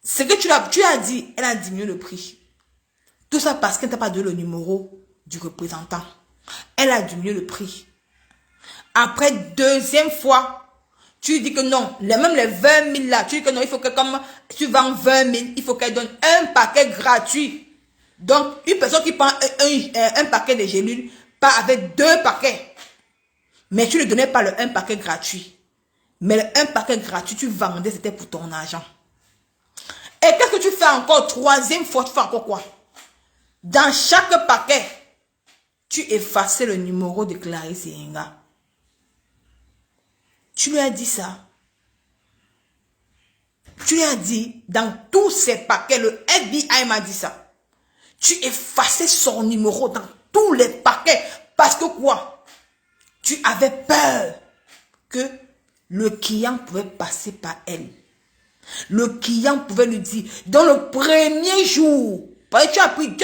Ce que tu as dit, elle a diminué le prix. Tout ça parce qu'elle n'a pas donné le numéro du représentant. Elle a diminué le prix. Après, deuxième fois, tu dis que non, même les 20 000 là, tu dis que non, il faut que comme tu vends 20 000, il faut qu'elle donne un paquet gratuit. Donc, une personne qui prend un paquet de gélules part avec 2 paquets. Mais tu ne donnais pas le un paquet gratuit. Mais le un paquet gratuit, tu vendais, c'était pour ton argent. Et qu'est-ce que tu fais encore? Troisième fois, tu fais encore quoi? Dans chaque paquet, tu effaçais le numéro de Clarisse Seyenga. Tu lui as dit ça. Tu lui as dit, dans tous ces paquets, le FBI m'a dit ça. Tu effaçais son numéro dans tous les paquets. Parce que quoi? Tu avais peur que le client pouvait passer par elle. Le client pouvait lui dire, dans le premier jour, parce que tu as pris,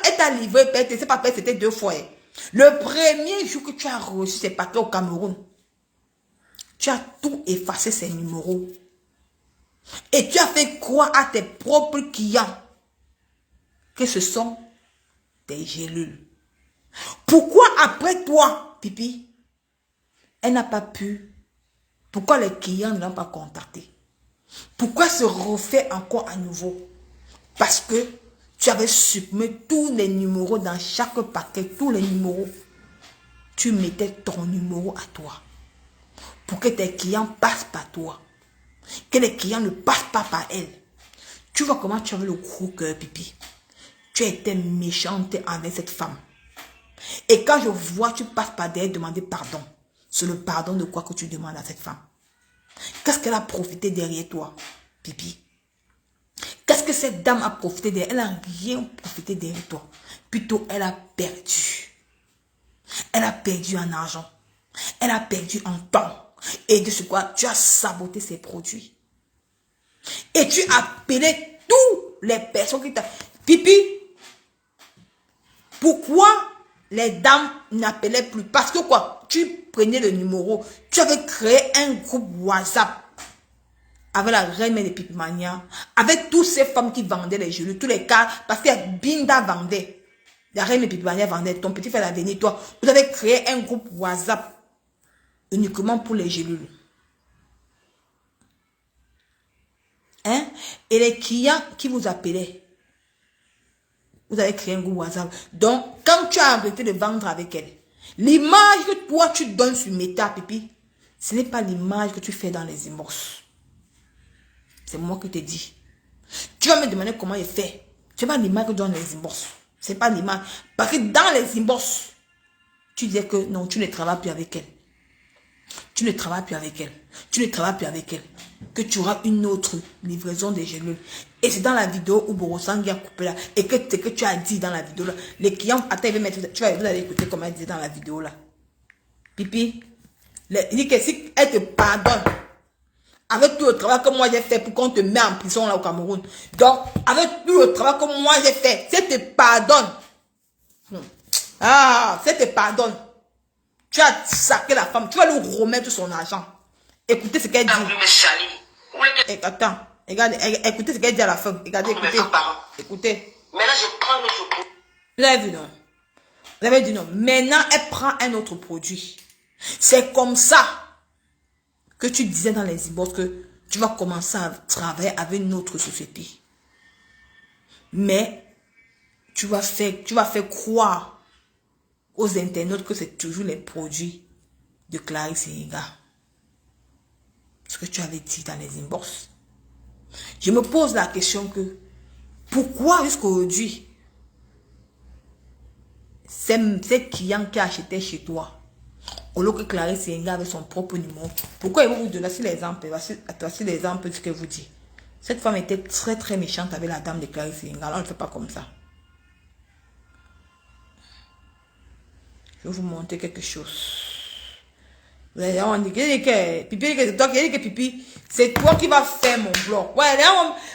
elle t'a livré, c'est pas payé, c'était 2 fois. Le premier jour que tu as reçu ces paquets au Cameroun, tu as tout effacé ces numéros. Et tu as fait croire à tes propres clients que ce sont des gélules. Pourquoi après toi, Pipi, elle n'a pas pu? Pourquoi les clients ne l'ont pas contacté? Pourquoi se refait encore à nouveau? Parce que tu avais supprimé tous les numéros dans chaque paquet, tous les numéros. Tu mettais ton numéro à toi. Pour que tes clients passent par toi. Que les clients ne passent pas par elle. Tu vois comment tu avais le gros cœur, Pipi. Tu étais méchante avec cette femme. Et quand je vois, tu passes par derrière demander pardon. C'est le pardon de quoi que tu demandes à cette femme? Qu'est-ce qu'elle a profité derrière toi, Pipi? Qu'est-ce que cette dame a profité derrière? Elle n'a rien profité derrière toi. Plutôt, elle a perdu. Elle a perdu en argent. Elle a perdu en temps. Et de ce quoi, tu as saboté ses produits. Et tu as appelé toutes les personnes qui t'ont... Pipi, pourquoi les dames n'appelaient plus? Parce que quoi? Tu prenais le numéro. Tu avais créé un groupe WhatsApp avec la reine de Pipimania, avec toutes ces femmes qui vendaient les gélules, tous les cas, parce que Binda vendait. La reine de Pipimania vendait, ton petit frère a venu, toi. Vous avez créé un groupe WhatsApp uniquement pour les gélules. Hein? Et les clients qui vous appelaient, vous avez créé un groupe WhatsApp. Donc, quand tu as arrêté de vendre avec elle, l'image que toi tu donnes sur Meta, Pipi, ce n'est pas l'image que tu fais dans les inbox. C'est moi qui te dis. Tu vas me demander comment il fait. Ce n'est pas l'image que tu donnes dans les inbox. Ce n'est pas l'image. Parce que dans les inbox, tu disais que non, tu ne travailles plus avec elle. Tu ne travailles plus avec elle. Tu ne travailles plus avec elle. Que tu auras une autre livraison des gélules. Et c'est dans la vidéo où Borosangui a coupé là. Et que tu as dit dans la vidéo là. Les clients, attends, il va mettre, vous allez écouter comment elle dit dans la vidéo là. Pipi, il dit que si elle te pardonne, avec tout le travail que moi j'ai fait pour qu'on te mette en prison là au Cameroun. Donc, avec tout le travail que moi j'ai fait, si elle te pardonne. Ah, si elle te pardonne. Tu as saqué la femme, tu vas lui remettre son argent. Écoutez ce qu'elle dit. Attends, regardez, écoutez ce qu'elle dit à la fin. Regardez, écoutez. Écoutez. Maintenant, je prends un autre produit. Vous avez vu, non? Vous avez dit non. Maintenant, elle prend un autre produit. C'est comme ça que tu disais dans les inbox que tu vas commencer à travailler avec une autre société. Mais tu vas faire croire aux internautes que c'est toujours les produits de Clarisse Seyenga. Ce que tu avais dit dans les inbox. Je me pose la question que pourquoi jusqu'à aujourd'hui ces clients qui achetaient chez toi, au lieu que Clarisse Seyenga avait son propre numéro, pourquoi ils vont vous donner l'exemple? Voici l'exemple de ce que vous dites. Cette femme était très très méchante avec la dame de Clarisse Seyenga. Alors on ne fait pas comme ça. Je vais vous montrer quelque chose. On dit que Pipi, c'est toi qui dis que Pipi, c'est toi qui vas faire mon blog. Ouais,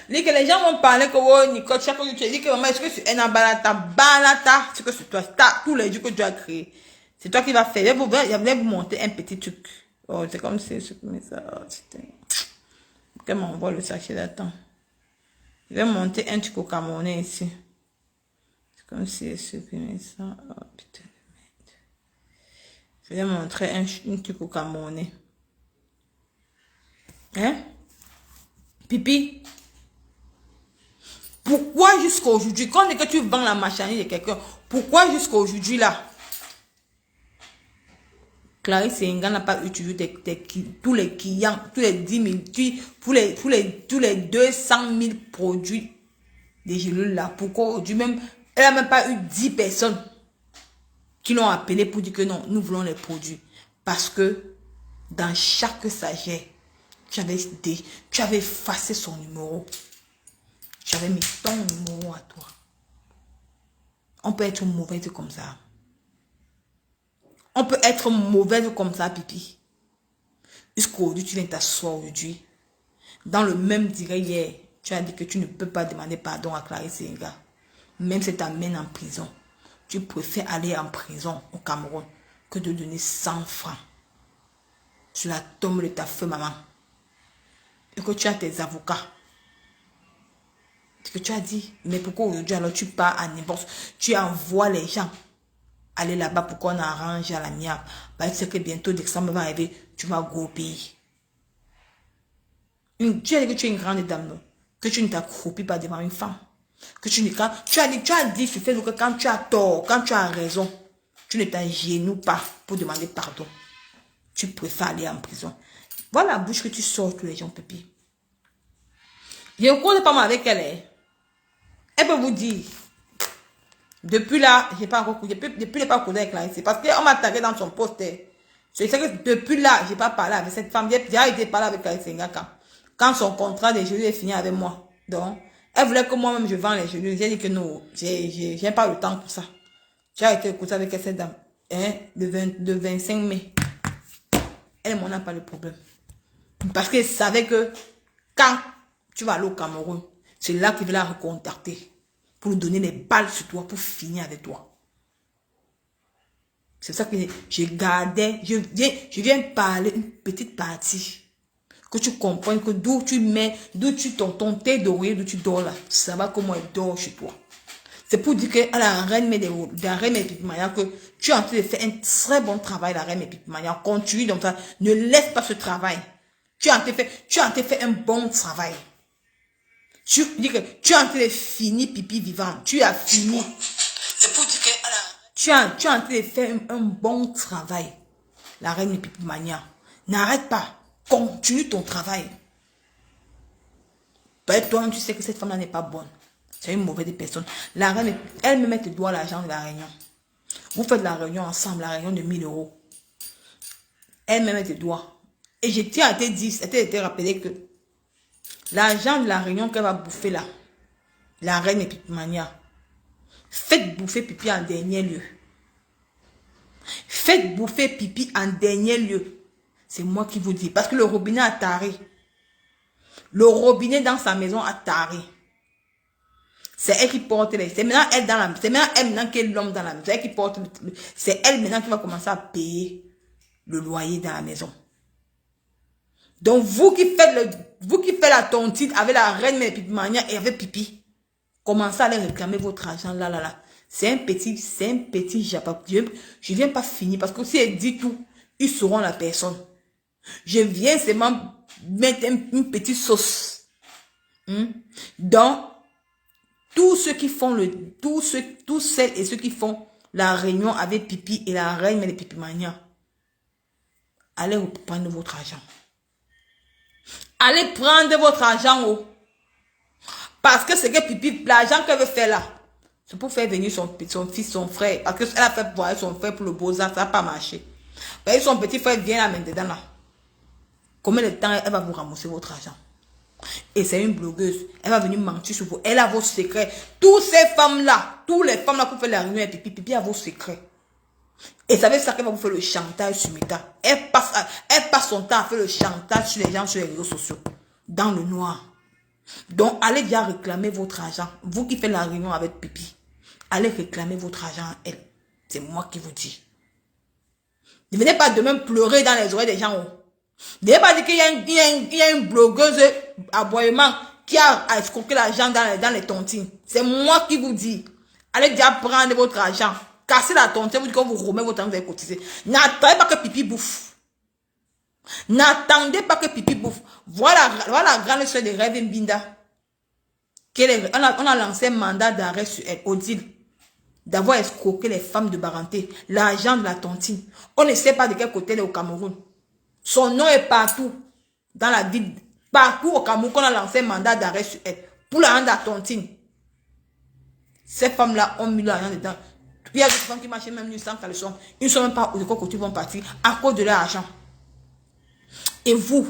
les gens vont parler que oh, Nicole, chaque fois que tu dis que maman, est-ce que c'est un balata, c'est que c'est toi, tous les jours que tu as créé. C'est toi qui vas faire. Je vais vous montrer un petit truc. Oh, c'est comme si je mets ça. Oh, putain. Qu'elle m'envoie le sachet d'attente. Je vais monter un truc au Camerounais ici. C'est comme si je supprimais ça. Oh, putain. Je vais montrer un truc au Camerounais. Hein? Pipi. Pourquoi jusqu'à aujourd'hui, quand est que tu vends la marchandise de quelqu'un, pourquoi jusqu'à aujourd'hui là, Clarisse Seyenga n'a pas utilisé tous les clients, tous les 10 000, tous les 200 000 produits des gélules là. Pourquoi aujourd'hui même, elle n'a même pas eu 10 personnes qui l'ont appelé pour dire que non, nous voulons les produits. Parce que dans chaque sachet, tu avais effacé son numéro. Tu avais mis ton numéro à toi. On peut être mauvaise comme ça. On peut être mauvaise comme ça, Pipi. Jusqu'aujourd'hui, tu viens t'asseoir aujourd'hui. Dans le même direct hier, tu as dit que tu ne peux pas demander pardon à Clarisse Seyenga. Même si tu t'amènes en prison. Tu préfères aller en prison au Cameroun que de donner 100 francs sur la tombe de ta feu maman. Et que tu as tes avocats. Ce que tu as dit. Mais pourquoi aujourd'hui, alors tu pars à n'importe, tu envoies les gens aller là-bas pour qu'on arrange à l'amiable. Bah, tu sais que bientôt, l'examen va arriver, tu vas go au pays. Tu as dit que tu es une grande dame, non? Que tu ne t'accroupis pas devant une femme. Que tu as dit sur Facebook que quand tu as tort, quand tu as raison, tu ne t'agenouilles pas pour demander pardon. Tu préfères aller en prison. Voilà la bouche que tu sors tous les gens, Pépi. Je ne compte pas mal avec elle. Hein. Elle peut vous dire. Depuis là, j'ai pas encore depuis les pas couru avec Clarisse. Parce qu'on m'a tagué dans son poste. Je sais que depuis là, j'ai pas parlé avec cette femme. J'ai déjà été parler avec Clarisse Ngaka. Quand son contrat de gelure est fini avec moi. Donc, elle voulait que moi-même je vende les gelures. J'ai dit que non, j'ai pas le temps pour ça. J'ai été écouté avec cette dame. Hein, le 25 mai. Elle m'en a pas le problème. Parce qu'elle savait que quand tu vas aller au Cameroun, c'est là qu'il va la recontacter. Pour lui donner les balles sur toi, pour finir avec toi. C'est ça que je gardais. Je viens parler une petite partie. Que tu comprennes que d'où tu mets, ton thé d'oreiller, d'où tu dors là. Ça va comment elle dort chez toi. C'est pour dire que la reine Mépipimania, que tu es en train de faire un très bon travail, la reine Mépipimania. Continue donc ça. Ne laisse pas ce travail. Tu es en train de faire un bon travail. Tu dis que tu es en train de finir pipi vivant. Tu as fini. C'est pour dire que tu es en train de faire un bon travail. La reine Mépipimania. N'arrête pas. Continue ton travail. Peut-être toi-même tu sais que cette femme-là n'est pas bonne. C'est une mauvaise personne. La reine, elle me met le doigt à l'argent de la réunion. Vous faites la réunion ensemble, la réunion de 1000 €. Elle me met le doigt. Et je tiens à te dire, été rappelé que l'argent de la réunion qu'elle va bouffer là, la reine Mépipimania, faites bouffer pipi en dernier lieu. Faites bouffer pipi en dernier lieu. C'est moi qui vous dis. Parce que le robinet a taré. Le robinet dans sa maison a taré. C'est elle qui porte les... C'est maintenant elle dans la... C'est maintenant elle maintenant qui est l'homme dans la maison. C'est elle qui porte... C'est elle maintenant qui va commencer à payer le loyer dans la maison. Donc vous qui faites la tontine avec la reine Mépipimania et avec Pipi, commencez à aller réclamer votre argent là. C'est un petit japa. Je viens pas finir parce que si elle dit tout, ils sauront la personne. Je viens seulement mettre une petite sauce. Donc, tous ceux qui font tous celles et ceux qui font la réunion avec Pipi et la reine Mépipimania, allez prendre votre argent. Allez prendre votre argent. Oh. Parce que c'est que Pipi, l'argent qu'elle veut faire là, c'est pour faire venir son fils, son frère. Parce qu'elle a fait voir son frère pour le beau-arts, ça n'a pas marché. Et son petit frère vient là maintenant là. Combien de temps elle va vous ramasser votre argent? Et c'est une blogueuse. Elle va venir mentir sur vous. Elle a vos secrets. Toutes ces femmes-là, toutes les femmes-là pour faire la réunion avec Pipi a vos secrets. Et ça veut dire qu'elle va vous faire le chantage sur Meta. Elle passe son temps à faire le chantage sur les gens sur les réseaux sociaux. Dans le noir. Donc, allez déjà réclamer votre argent. Vous qui faites la réunion avec Pipi. Allez réclamer votre argent à elle. C'est moi qui vous dis. Ne venez pas demain pleurer dans les oreilles des gens. Ne venez pas dire qu'il y a une blogueuse aboyement qui a escroqué l'argent dans les tontines. C'est moi qui vous dis. Allez déjà prendre votre argent. Cassez la tontine. Vous dites qu'on vous remet votre argent, vous allez cotiser. N'attendez pas que Pipi bouffe. N'attendez pas que Pipi bouffe. Voilà la grande soeur de Rêve Mbinda. On a lancé un mandat d'arrêt sur elle, Odile. D'avoir escroqué les femmes de Baranté, l'argent de la tontine. On ne sait pas de quel côté elle est au Cameroun. Son nom est partout, dans la ville, partout au Cameroun, qu'on a lancé un mandat d'arrêt sur elle, pour la rendre à tontine. Ces femmes-là ont mis l'argent dedans. Il y a des femmes qui marchent même sans caleçon. Ils ne sont même pas de quel côté ils vont partir, à cause de leur argent. Et vous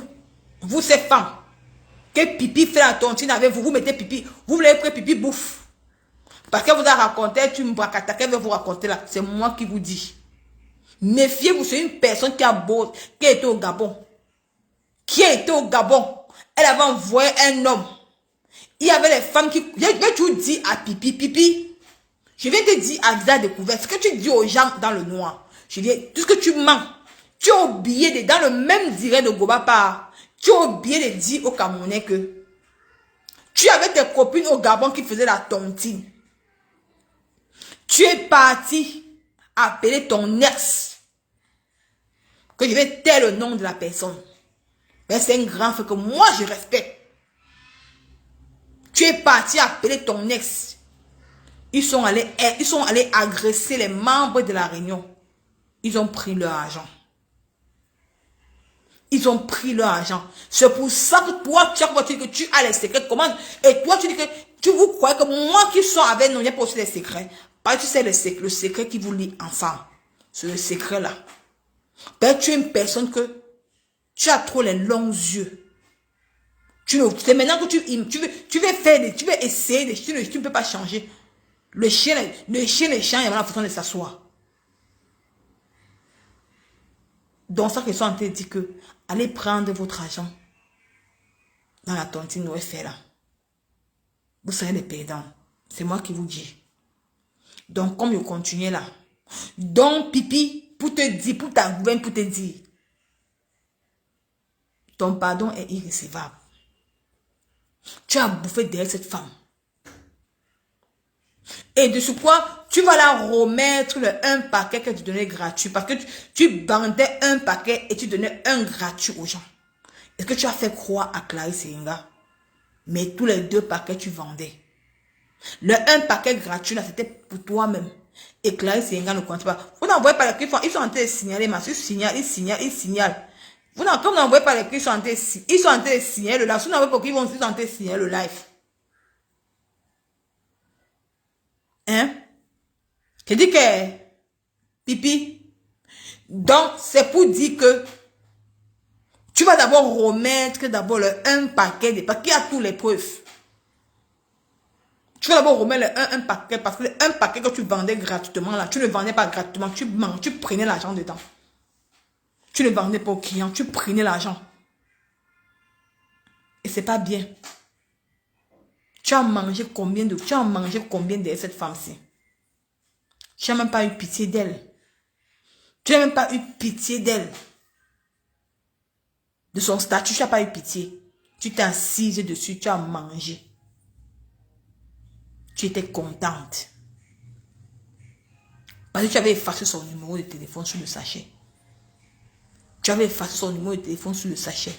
ces femmes, que Pipi fait la tontine avec vous, vous mettez Pipi, vous voulez que Pipi bouffe. Parce qu'elle vous a raconté, tu me bracata, qu'elle veut vous raconter là. C'est moi qui vous dis. Méfiez-vous, c'est une personne qui a été au Gabon. Qui a été au Gabon. Elle avait envoyé un homme. Il y avait les femmes qui... Je vais tout dire à Pipi. Je vais te dire à visage découvert. Ce que tu dis aux gens dans le noir. Je dis, tout ce que tu mens. Tu as oublié dans le même direct de Goba Par. Tu as oublié de dire aux Camerounais que Tu avais tes copines au Gabon qui faisaient la tontine. Tu es parti appeler ton ex. Que je vais taire le nom de la personne. Mais c'est un grand frère que moi je respecte. Tu es parti appeler ton ex. Ils sont allés agresser les membres de la réunion. Ils ont pris leur argent. Ils ont pris leur argent. C'est pour ça que toi, tu as dit que tu as les secrets de commande. Et toi, tu dis que vous croyez que moi qui suis avec nous, il n'y a pas aussi les secrets. Parce que tu sais le secret qui vous lie ensemble. C'est le secret là. Ben, tu es une personne que tu as trop les longs yeux. C'est maintenant que tu veux faire, tu veux essayer, tu ne peux pas changer. Le chien, les chiens, il a la façon de s'asseoir. Donc ça qu'ils sont en train de dire que allez prendre votre argent dans la tontine OFR là. Vous serez les perdants. C'est moi qui vous dis. Donc comme je continue là. Donc pipi, pour te dire, pour t'avouer, pour te dire. Ton pardon est irrécevable. Tu as bouffé derrière cette femme. Et de ce quoi, tu vas la remettre un paquet que tu donnais gratuit. Parce que tu vendais un paquet et tu donnais un gratuit aux gens. Est-ce que tu as fait croire à Clarisse Yenga? Mais tous les 2 paquets, tu vendais. Le un paquet gratuit, là, c'était pour toi-même. Et Clarisse Yenga ne compte pas. Vous n'envoyez pas les clips, ils sont en train de signaler, ils signalent. Vous n'envoyez pas les clips, ils sont en train de signaler le live. Vous n'envoyez pas qu'ils vont en train de signaler le live. Hein? Je dis que, pipi, donc c'est pour dire que tu vas d'abord remettre un paquet de paquets, qui a tous les preuves. Tu vas d'abord remettre un paquet, parce que un paquet que tu vendais gratuitement, là, tu ne vendais pas gratuitement, tu prenais l'argent dedans. Tu ne vendais pas aux clients, tu prenais l'argent. Et c'est pas bien. Tu as mangé combien de cette femme-ci? Tu n'as même pas eu pitié d'elle. Tu n'as même pas eu pitié d'elle. De son statut, tu n'as pas eu pitié. Tu t'es assise dessus, tu as mangé. Tu étais contente. Parce que tu avais effacé son numéro de téléphone sur le sachet. Tu avais effacé son numéro de téléphone sur le sachet.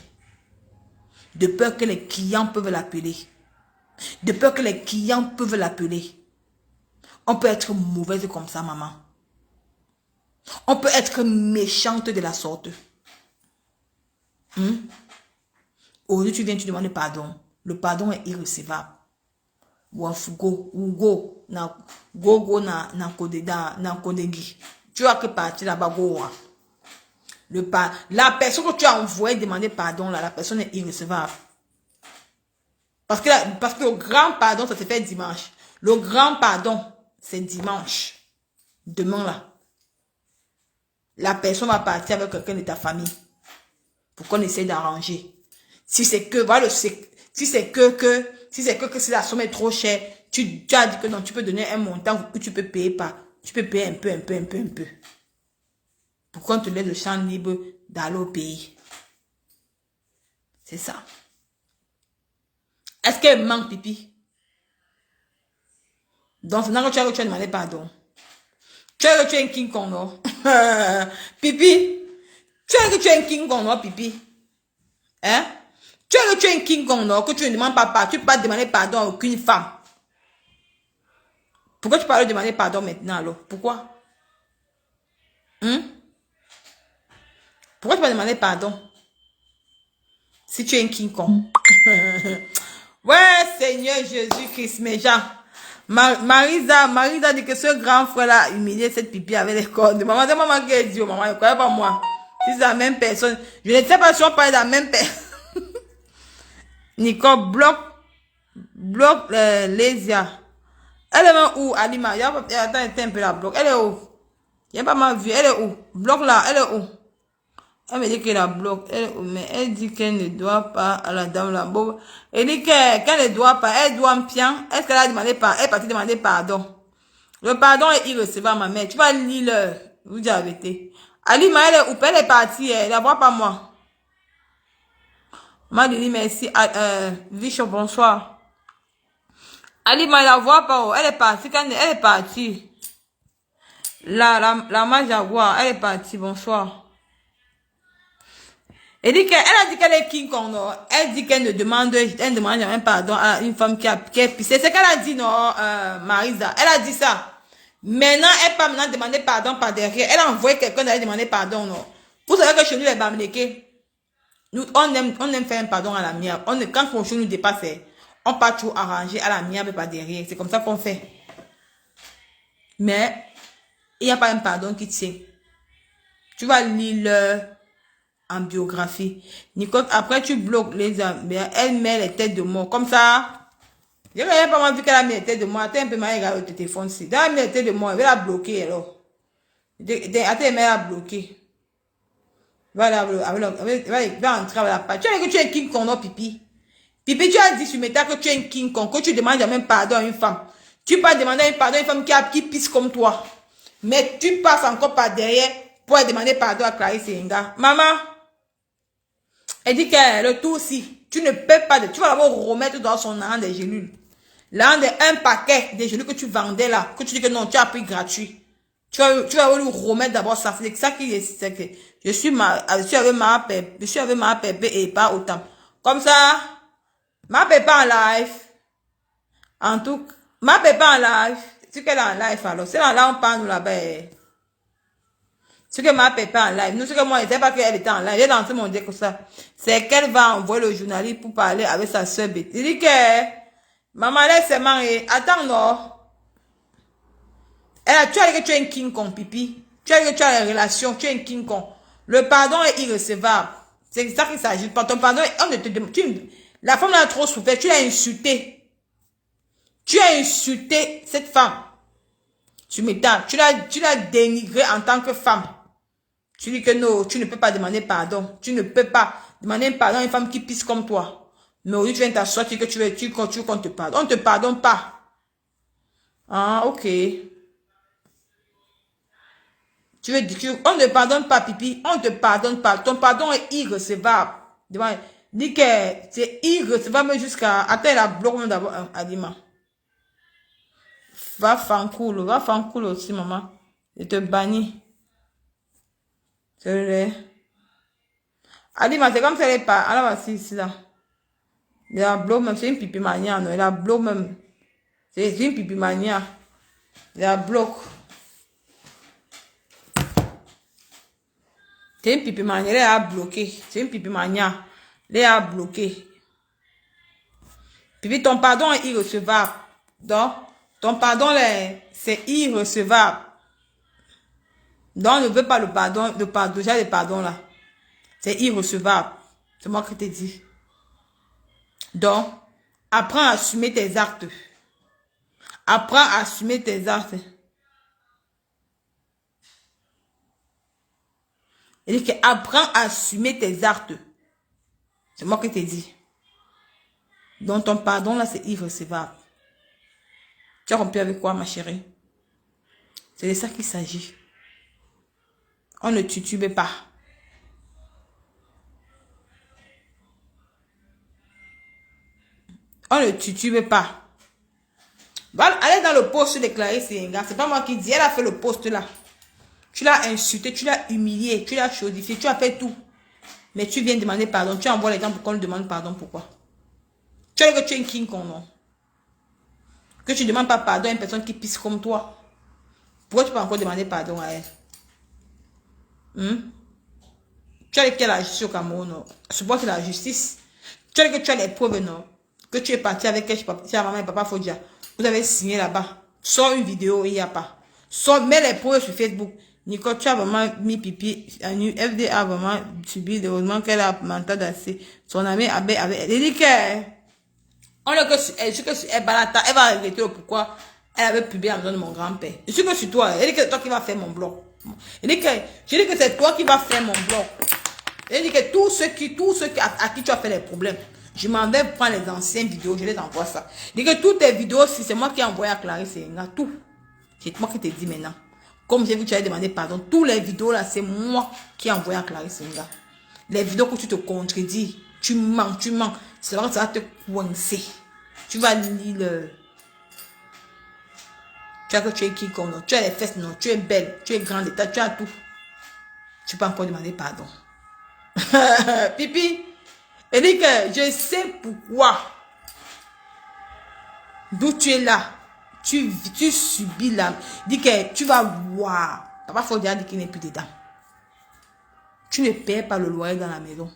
De peur que les clients peuvent l'appeler. De peur que les clients peuvent l'appeler. On peut être mauvaise comme ça, maman. On peut être méchante de la sorte. Aujourd'hui, tu viens, tu demandes pardon. Le pardon est irrécevable. Tu as que partir là-bas, la personne que tu as envoyé demander pardon, là, la personne est irrécevable. Parce que le grand pardon, ça se fait dimanche. Le grand pardon, c'est dimanche. Demain, là. La personne va partir avec quelqu'un de ta famille. Pour qu'on essaie d'arranger. Si c'est que, voilà, si c'est que la somme est trop chère, tu as dit que non, tu peux donner un montant que tu peux payer pas. Tu peux payer un peu. Pour qu'on te laisse le champ libre d'aller au pays. C'est ça. Est-ce qu'elle manque, pipi? Donc, c'est là que tu as demandé pardon. Tu as que tu es un King Kong, non? Pipi, tu as que tu es un King Kong, non, pipi? Hein? Tu as que tu es un King Kong, non? Que tu ne demandes pas pardon. Tu ne peux pas demander pardon à aucune femme. Pourquoi tu parles de demander pardon maintenant, alors? Pourquoi? Pourquoi tu vas demander pardon? Si tu es un King Kong. Ouais, Seigneur Jésus-Christ, mes gens. Marisa dit que ce grand frère-là a humilié cette pipi avec les cordes. Maman, c'est maman qui a dit, maman, ne croyez pas moi. Si c'est la même personne. Je ne sais pas si on parle de la même personne. Nicole, bloque Lésia. Elle est où, Alima? Attends, un peu la bloque. Elle est où? Il n'y a pas ma vue. Elle est où? Bloque là, elle est où? Elle me dit qu'elle la bloque. Mais elle dit qu'elle ne doit pas à la dame là. Elle dit qu'elle ne doit pas. Elle doit un pian. Est-ce qu'elle a demandé pardon? Elle est partie demander pardon. Le pardon est irrécevable, ma mère. Tu vas lire le. Vous dites la vérité. Alima, elle est où? Elle est partie. Elle la voit pas moi. M'a dit merci. Vichon, bonsoir. Alima, la voit pas. Elle est partie. Elle est partie. La ma Jaguar, elle est partie. Bonsoir. Elle a dit qu'elle est King Kong, non? Elle dit qu'elle ne demande jamais pardon à une femme qui est pissée. C'est ce qu'elle a dit, non, Marisa. Elle a dit ça. Maintenant, elle peut maintenant demander pardon par derrière. Elle a envoyé quelqu'un d'aller demander pardon, non? Vous savez que chez nous, les Bamileke, nous, on aime faire un pardon à la mienne. Quand mon chou nous dépasse, on part toujours arranger à la mienne, par derrière. C'est comme ça qu'on fait. Mais, il n'y a pas un pardon qui tient. Tu vas lire en biographie. Nicole, après tu bloques les amis. Elle met les têtes de mort. Comme ça. Je n'ai pas vu qu'elle a mis les têtes de mort. Attends un peu, elle regarde le téléphone. Si elle a mis les têtes de mort, elle va la bloquer alors. Attends, elle va la bloquer. Va entrer avec la page. Tu as dit que tu es un King Kong, non, Pipi? Pipi, tu as dit sur Meta que tu es un King Kong, que tu demandes jamais pardon à une femme. Tu peux demander un pardon à une femme qui pisse comme toi. Mais tu passes encore par derrière pour demander pardon à Clarisse Enga. Maman, elle dit que le tout aussi, tu ne peux pas, tu vas d'abord remettre dans son argent des gélules. L'argent un paquet de gélules que tu vendais là, que tu dis que non, tu as pris gratuit. Tu vas lui remettre d'abord ça. C'est ça qui est, je suis avec ma pépé et pas autant. Comme ça, ma pépé en live. En tout cas, ma pépé en live. C'est qu'elle est en live alors. C'est là, on parle nous là-bas. Ce que ma pépé en live. Nous, ce que moi, je ne sais pas qu'elle était en live. J'ai lancé mon dire comme ça. C'est qu'elle va envoyer le journaliste pour parler avec sa soeur bête. Il dit que, maman, laisse se marier. Attends, non. Tu as dit que tu es un King Kong, Pipi. Tu as dit que tu as les relations, tu es un King Kong. Le pardon est irrecevable. C'est ça qu'il s'agit. Ton pardon, on ne te demande. La femme a trop souffert, tu l'as insulté. Tu as insulté cette femme. Tu l'as dénigrée en tant que femme. Tu dis que non, tu ne peux pas demander pardon. Tu ne peux pas demander pardon à une femme qui pisse comme toi. Mais aujourd'hui, tu viens t'asseoir, tu dis que tu qu'on te pardonne. On ne te pardonne pas. Ah, ok. On ne pardonne pas, Pipi. On ne te pardonne pas. Ton pardon est irrecevable. Dis que c'est irrecevable jusqu'à... Attends, la bloque même d'abord, Adima. Va faire cool aussi, maman. Je te bannis. C'est vrai. Adima, c'est comme ça, elle est pas. Alors, voici ici, là. Il a bloqué même. C'est une pipi mania, non? Il a bloqué même. C'est une pipi mania. Il a bloqué. C'est une pipi mania. Elle a bloqué. C'est une pipi mania. Elle a bloqué. Pipi, ton pardon est irrecevable. Donc, ton pardon, c'est irrecevable. Donc, on ne veut pas le pardon, déjà le pardon là. C'est irrecevable. C'est moi qui te dis. Donc, apprends à assumer tes actes. Apprends à assumer tes actes. Il dit que apprends à assumer tes actes. C'est moi qui te dis. Donc, ton pardon là, c'est irrecevable. Tu as rompu avec quoi, ma chérie? C'est de ça qu'il s'agit. On ne titube pas. On ne titube pas. Allez dans le poste de Clarisse Enga. C'est pas moi qui dis. Elle a fait le poste là. Tu l'as insulté, tu l'as humilié, tu l'as chaudifié, tu as fait tout. Mais tu viens demander pardon. Tu envoies les gens pour qu'on lui demande pardon. Pourquoi? Tu as dit que tu es un King Kong, non? Que tu ne demandes pas pardon à une personne qui pisse comme toi. Pourquoi tu peux encore demander pardon à elle? Tu as dit qu'elle a agi au Cameroun, non? Supporte la justice. Tu as dit que tu as les preuves, non? Que tu es parti avec elle, chez maman et papa Fodia. Vous avez signé là-bas. Sors une vidéo, il n'y a pas. Mets les preuves sur Facebook. Nicole, tu as vraiment mis pipi. FD a vraiment subi heureusement qu'elle a mental d'assez. Son ami avait. Elle dit que. On est que elle balata. Elle va regretter pourquoi elle avait publié la maison de mon grand-père. Je suis que sur toi. Elle dit que c'est toi qui vas faire mon blog. Je dis que c'est toi qui vas faire mon blog. Elle dit que tous ceux à qui tu as fait les problèmes. Je m'en vais prendre les anciennes vidéos, je les envoie ça. Je dis que toutes tes vidéos, si c'est moi qui ai envoyé à Clarisse Enga, tout. C'est moi qui te dis maintenant. Comme j'ai vu que tu as demandé pardon, toutes les vidéos là, c'est moi qui ai envoyé à Clarisse Enga. Les vidéos que tu te contredis, tu mens. C'est vrai que ça va te coincer. Tu vas lire Tu as que tu es qui comme non. Tu as les fesses, non. Tu es belle. Tu es grande. Tu as tout. Tu peux encore demander pardon. Pipi. Elle dit que je sais pourquoi. D'où tu es là. Tu subis là. Dit que tu vas voir. Papa Fodia dit qu'il n'est plus dedans. Tu ne payes pas le loyer dans la maison.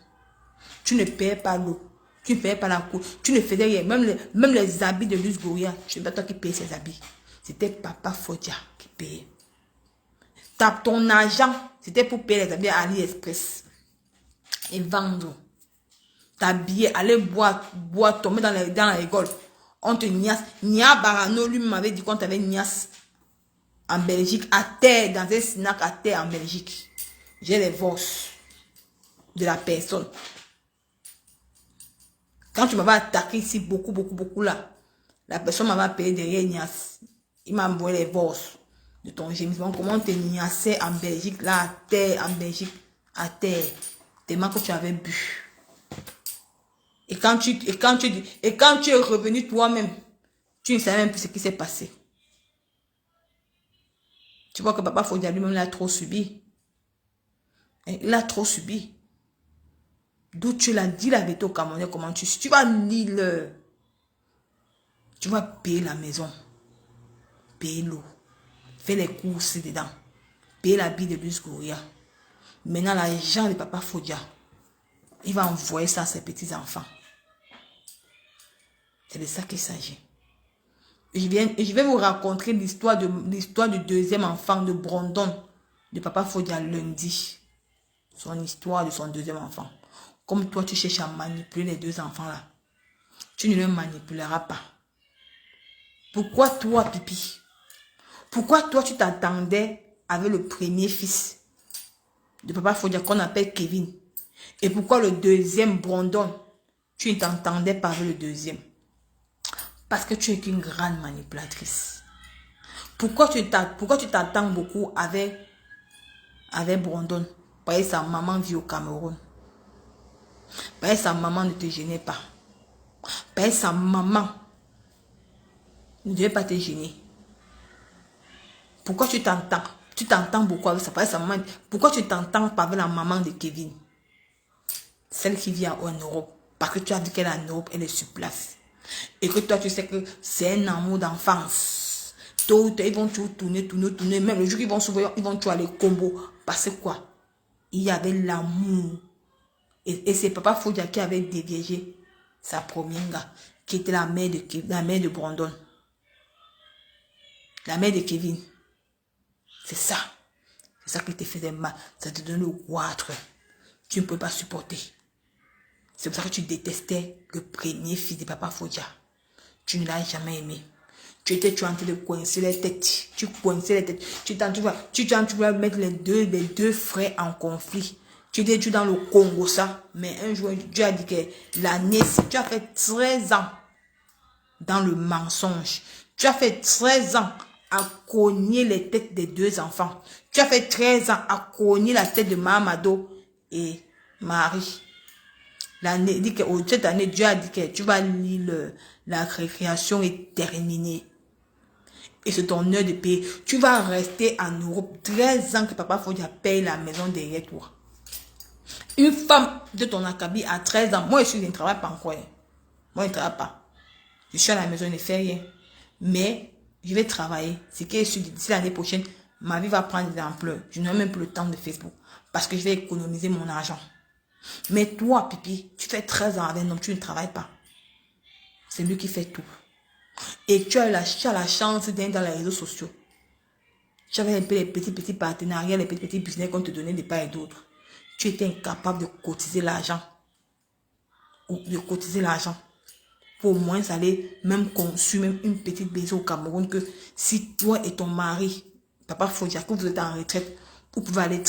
Tu ne payes pas l'eau. Tu ne payes pas la cour. Tu ne faisais rien. Même les habits de Luz Goria. Ce n'est pas toi qui payais ses habits. C'était Papa Fodia qui payait. Ton argent, c'était pour payer les habits à AliExpress. Et vendre. T'habiller, aller boire, tomber dans l'école. On te niasse. Nia Barano, lui m'avait dit qu'on t'avait niasse en Belgique, à terre, dans un snack à terre en Belgique. J'ai les voces de la personne. Quand tu m'avais attaqué ici, beaucoup là, la personne m'avait payé derrière niasse. Il m'a envoyé les voces de ton gémissement. Comment on te niassait en Belgique, là, à terre, en Belgique, à terre. Tellement que tu avais bu. Et quand tu es revenu toi-même, tu ne savais même plus ce qui s'est passé. Tu vois que Papa Fodia lui-même l'a trop subi. Il a trop subi. D'où tu l'as dit la vérité au Camerounais, comment tu vas lire. Tu vas payer la maison. Payer l'eau. Faire les courses dedans. Payer l'habit de Luz Goria. Maintenant, l'argent de Papa Fodia, il va envoyer ça à ses petits-enfants. C'est de ça qu'il s'agit. Je vais vous raconter l'histoire du deuxième enfant de Brandon, de Papa Fodia lundi. Son histoire de son deuxième enfant. Comme toi, tu cherches à manipuler les deux enfants-là. Tu ne les manipuleras pas. Pourquoi toi, Pipi? Pourquoi toi, tu t'attendais avec le premier fils de Papa Fodia qu'on appelle Kevin? Et pourquoi le deuxième, Brandon, tu ne t'entendais pas avec le deuxième? Parce que tu es une grande manipulatrice. Pourquoi tu t'attends beaucoup avec Brandon? Parce que sa maman vit au Cameroun. Parce que sa maman ne te gênait pas. Parce que sa maman ne devait pas te gêner. Pourquoi tu t'entends? Tu t'entends beaucoup avec ça. Parce que sa maman. Pourquoi tu t'entends pas avec la maman de Kevin? Celle qui vit en Europe. Parce que tu as dit qu'elle est en Europe, elle est sur place. Et que toi, tu sais que c'est un amour d'enfance. Tôt ou tard, ils vont toujours tourner. Même le jour qu'ils vont s'ouvrir, ils vont toujours aller combo. Parce que quoi? Il y avait l'amour. Et c'est Papa Fodia qui avait déviégé sa première gars, qui était la mère de Brandon. La mère de Kevin. C'est ça. C'est ça qui te faisait mal. Ça te donnait le goitre. Tu ne peux pas supporter. C'est pour ça que tu détestais le premier fils de Papa Fodia. Tu ne l'as jamais aimé. Tu étais en train de coincer les têtes. Tu coinçais les têtes. Tu voulais mettre les deux frères en conflit. Tu étais dans le Congo, ça. Mais un jour, Dieu a dit que l'année, tu as fait 13 ans dans le mensonge. Tu as fait 13 ans à cogner les têtes des deux enfants. Tu as fait 13 ans à cogner la tête de Mamadou et Marie. Cette année, Dieu a dit que tu vas lire la récréation est terminée. Et c'est ton heure de payer. Tu vas rester en Europe 13 ans que Papa Fodia paye la maison derrière toi. Une femme de ton acabit à 13 ans. Moi, je ne travaille pas encore. Moi, je ne travaille pas. Je suis à la maison, je ne fais rien. Mais je vais travailler. C'est que d'ici l'année prochaine, ma vie va prendre de l'ampleur. Je n'ai même plus le temps de Facebook. Parce que je vais économiser mon argent. Mais toi, Pipi, tu fais 13 ans avec un homme, tu ne travailles pas. C'est lui qui fait tout. Et tu as la chance d'être dans les réseaux sociaux. Tu avais un peu les petits partenariats, les petits business qu'on te donnait de part et d'autre. Tu étais incapable de cotiser l'argent. Ou de cotiser l'argent. Pour au moins aller même consumer même une petite maison au Cameroun que si toi et ton mari, Papa Fodia, que vous êtes en retraite, vous pouvez aller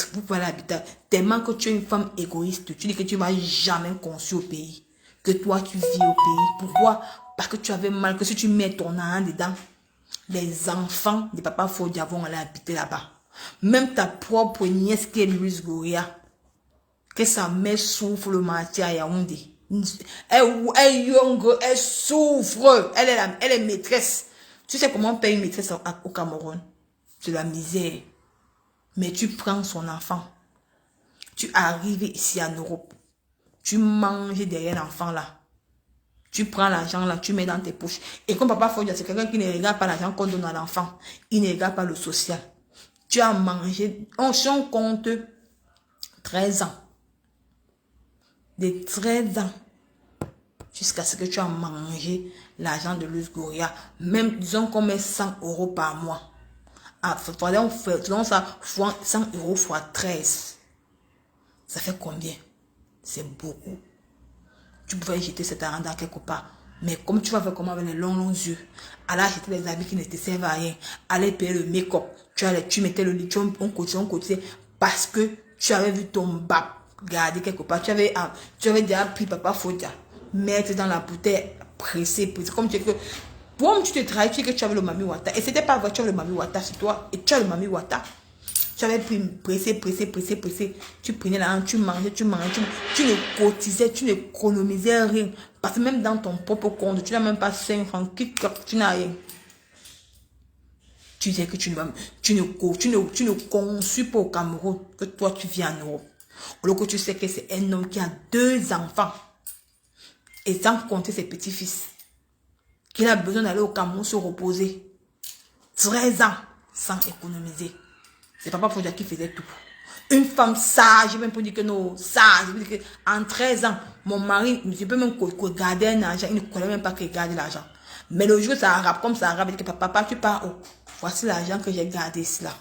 habiter. Tellement que tu es une femme égoïste. Tu dis que tu ne vas jamais conçu au pays. Que toi, tu vis au pays. Pourquoi? Parce que tu avais mal. Que si tu mets ton argent dedans, les enfants de Papa Fodia vont aller habiter là-bas. Même ta propre nièce qui est Luz Goria, que sa mère souffre le martyr à Yaoundé. Elle souffre. Elle est maîtresse. Tu sais comment on paye une maîtresse au Cameroun? C'est la misère. Mais tu prends son enfant. Tu arrives ici en Europe. Tu manges derrière l'enfant là. Tu prends l'argent là, tu mets dans tes poches. Et comme papa Fodia, c'est quelqu'un qui ne regarde pas l'argent qu'on donne à l'enfant. Il ne regarde pas le social. Tu as mangé, on compte 13 ans. De 13 ans. Jusqu'à ce que tu as mangé l'argent de Luz Goria. Même, disons qu'on met 100 € par mois. Ah, faisons ça, 100 € fois 13. Ça fait combien? C'est beaucoup. Tu pouvais jeter cet argent dans quelque part. Mais comme tu vas faire comment avec les longs yeux, aller acheter les habits qui ne te servent à rien, aller payer le make-up, tu mettais le lit, on cotisait, parce que tu avais vu ton bap garder quelque part. Tu avais déjà pris papa Fodia, mettre dans la bouteille, pressé. Comme tu sais que, tu te trahis, tu sais que tu avais le Mami Wata. Et c'était pas vrai, tu avais le Mami Wata sur toi, et tu as le Mami Wata. Tu avais pris pressé. Tu prenais l'argent, tu mangeais. Tu ne cotisais, tu n'économisais rien. Parce que même dans ton propre compte, tu n'as même pas 5 francs, tu n'as rien. Tu disais que tu ne conçus pas au Cameroun, que toi tu vis en Europe. Alors que tu sais que c'est un homme qui a 2 enfants. Et sans compter ses petits-fils. Qu'il a besoin d'aller au Cameroun se reposer. 13 ans sans économiser. C'est papa Fodia qui faisait tout. Une femme sage, même pour dire que non, sage. En 13 ans, mon mari, je peux même garder un argent. Il ne connaît même pas qu'il garde l'argent. Mais le jour, ça arabe, comme ça arabe, il dit que papa, tu pars où? Voici l'argent que j'ai gardé ici là.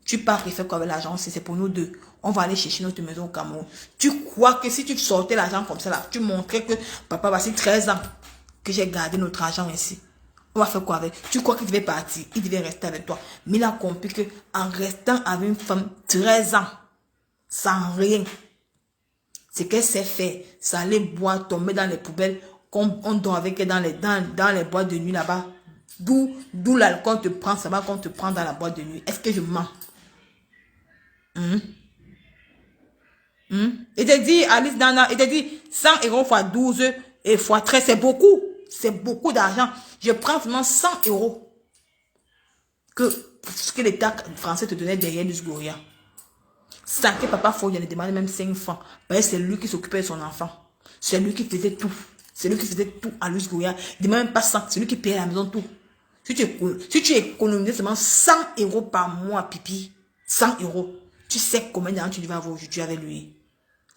Tu pars et fais quoi avec l'argent? C'est pour nous deux. On va aller chercher notre maison au Cameroun. Tu crois que si tu sortais l'argent comme ça là, tu montrais que papa, voici 13 ans que j'ai gardé notre argent ici. On va faire quoi avec? Tu crois qu'il devait partir? Il devait rester avec toi. Mais il a compris que en restant avec une femme 13 ans, sans rien, ce qu'elle sait faire, ça allait boire, tomber dans les poubelles, on dort avec elle dans les boîtes de nuit là-bas. D'où l'alcool te prend, ça va qu'on te prend dans la boîte de nuit. Est-ce que je mens? Il te dit, Alice Dana, il te dit 100 € fois 12 et fois 13, c'est beaucoup. C'est beaucoup d'argent. Je prends seulement 100 € que ce que l'État français te donnait derrière Luz Goria. Sans que papa Fodia ne demande même 5 francs. C'est lui qui s'occupait de son enfant. C'est lui qui faisait tout. C'est lui qui faisait tout à Luz Goria. Il ne demande même pas 100. C'est lui qui payait la maison tout. Si tu économisais seulement 100 € par mois, pipi, 100 €, tu sais combien d'argent tu vas avoir aujourd'hui avec lui.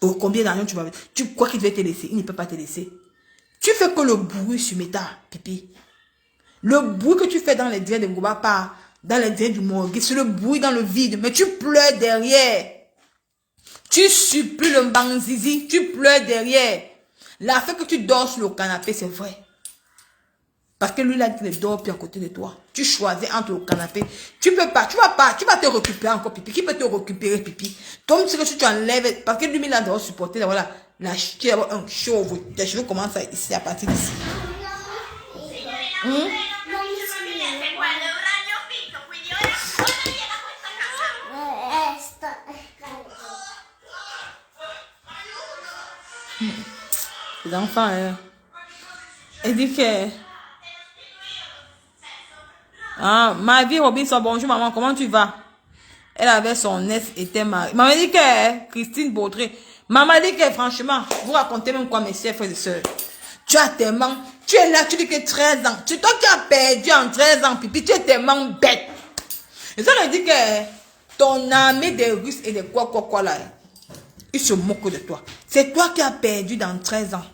Ou combien d'argent tu vas avoir. Tu crois qu'il devait te laisser. Il ne peut pas te laisser. Tu fais que le bruit sur Meta, pipi. Le bruit que tu fais dans les directs de Ngobapa, dans les directs du Morgue, c'est le bruit dans le vide. Mais tu pleures derrière. Tu supplies le Mbanzizi, tu pleures derrière. La fait que tu dors sur le canapé, c'est vrai. Parce que lui, là, il ne dort plus à côté de toi. Tu choisis entre le canapé. Tu peux pas, tu vas te récupérer encore, pipi. Qui peut te récupérer, pipi? Toi, tu sais que si tu enlèves, parce que lui, il a doit supporter, voilà, tu vas avoir un chauve. Tes cheveux commencent ici, à partir d'ici. Les enfants, elle dit que... Ah, ma vie, Robinson, bonjour maman, comment tu vas? Elle avait son ex, était mariée. Maman dit que Christine Baudré. Maman dit que franchement, vous racontez même quoi mes chers frères et sœurs. Tu as tellement, tu es là, tu dis que 13 ans. C'est toi qui as perdu en 13 ans, pipi, tu es tellement bête. Et ça veut dire que ton ami des Russes et des quoi là, il se moque de toi. C'est toi qui as perdu dans 13 ans.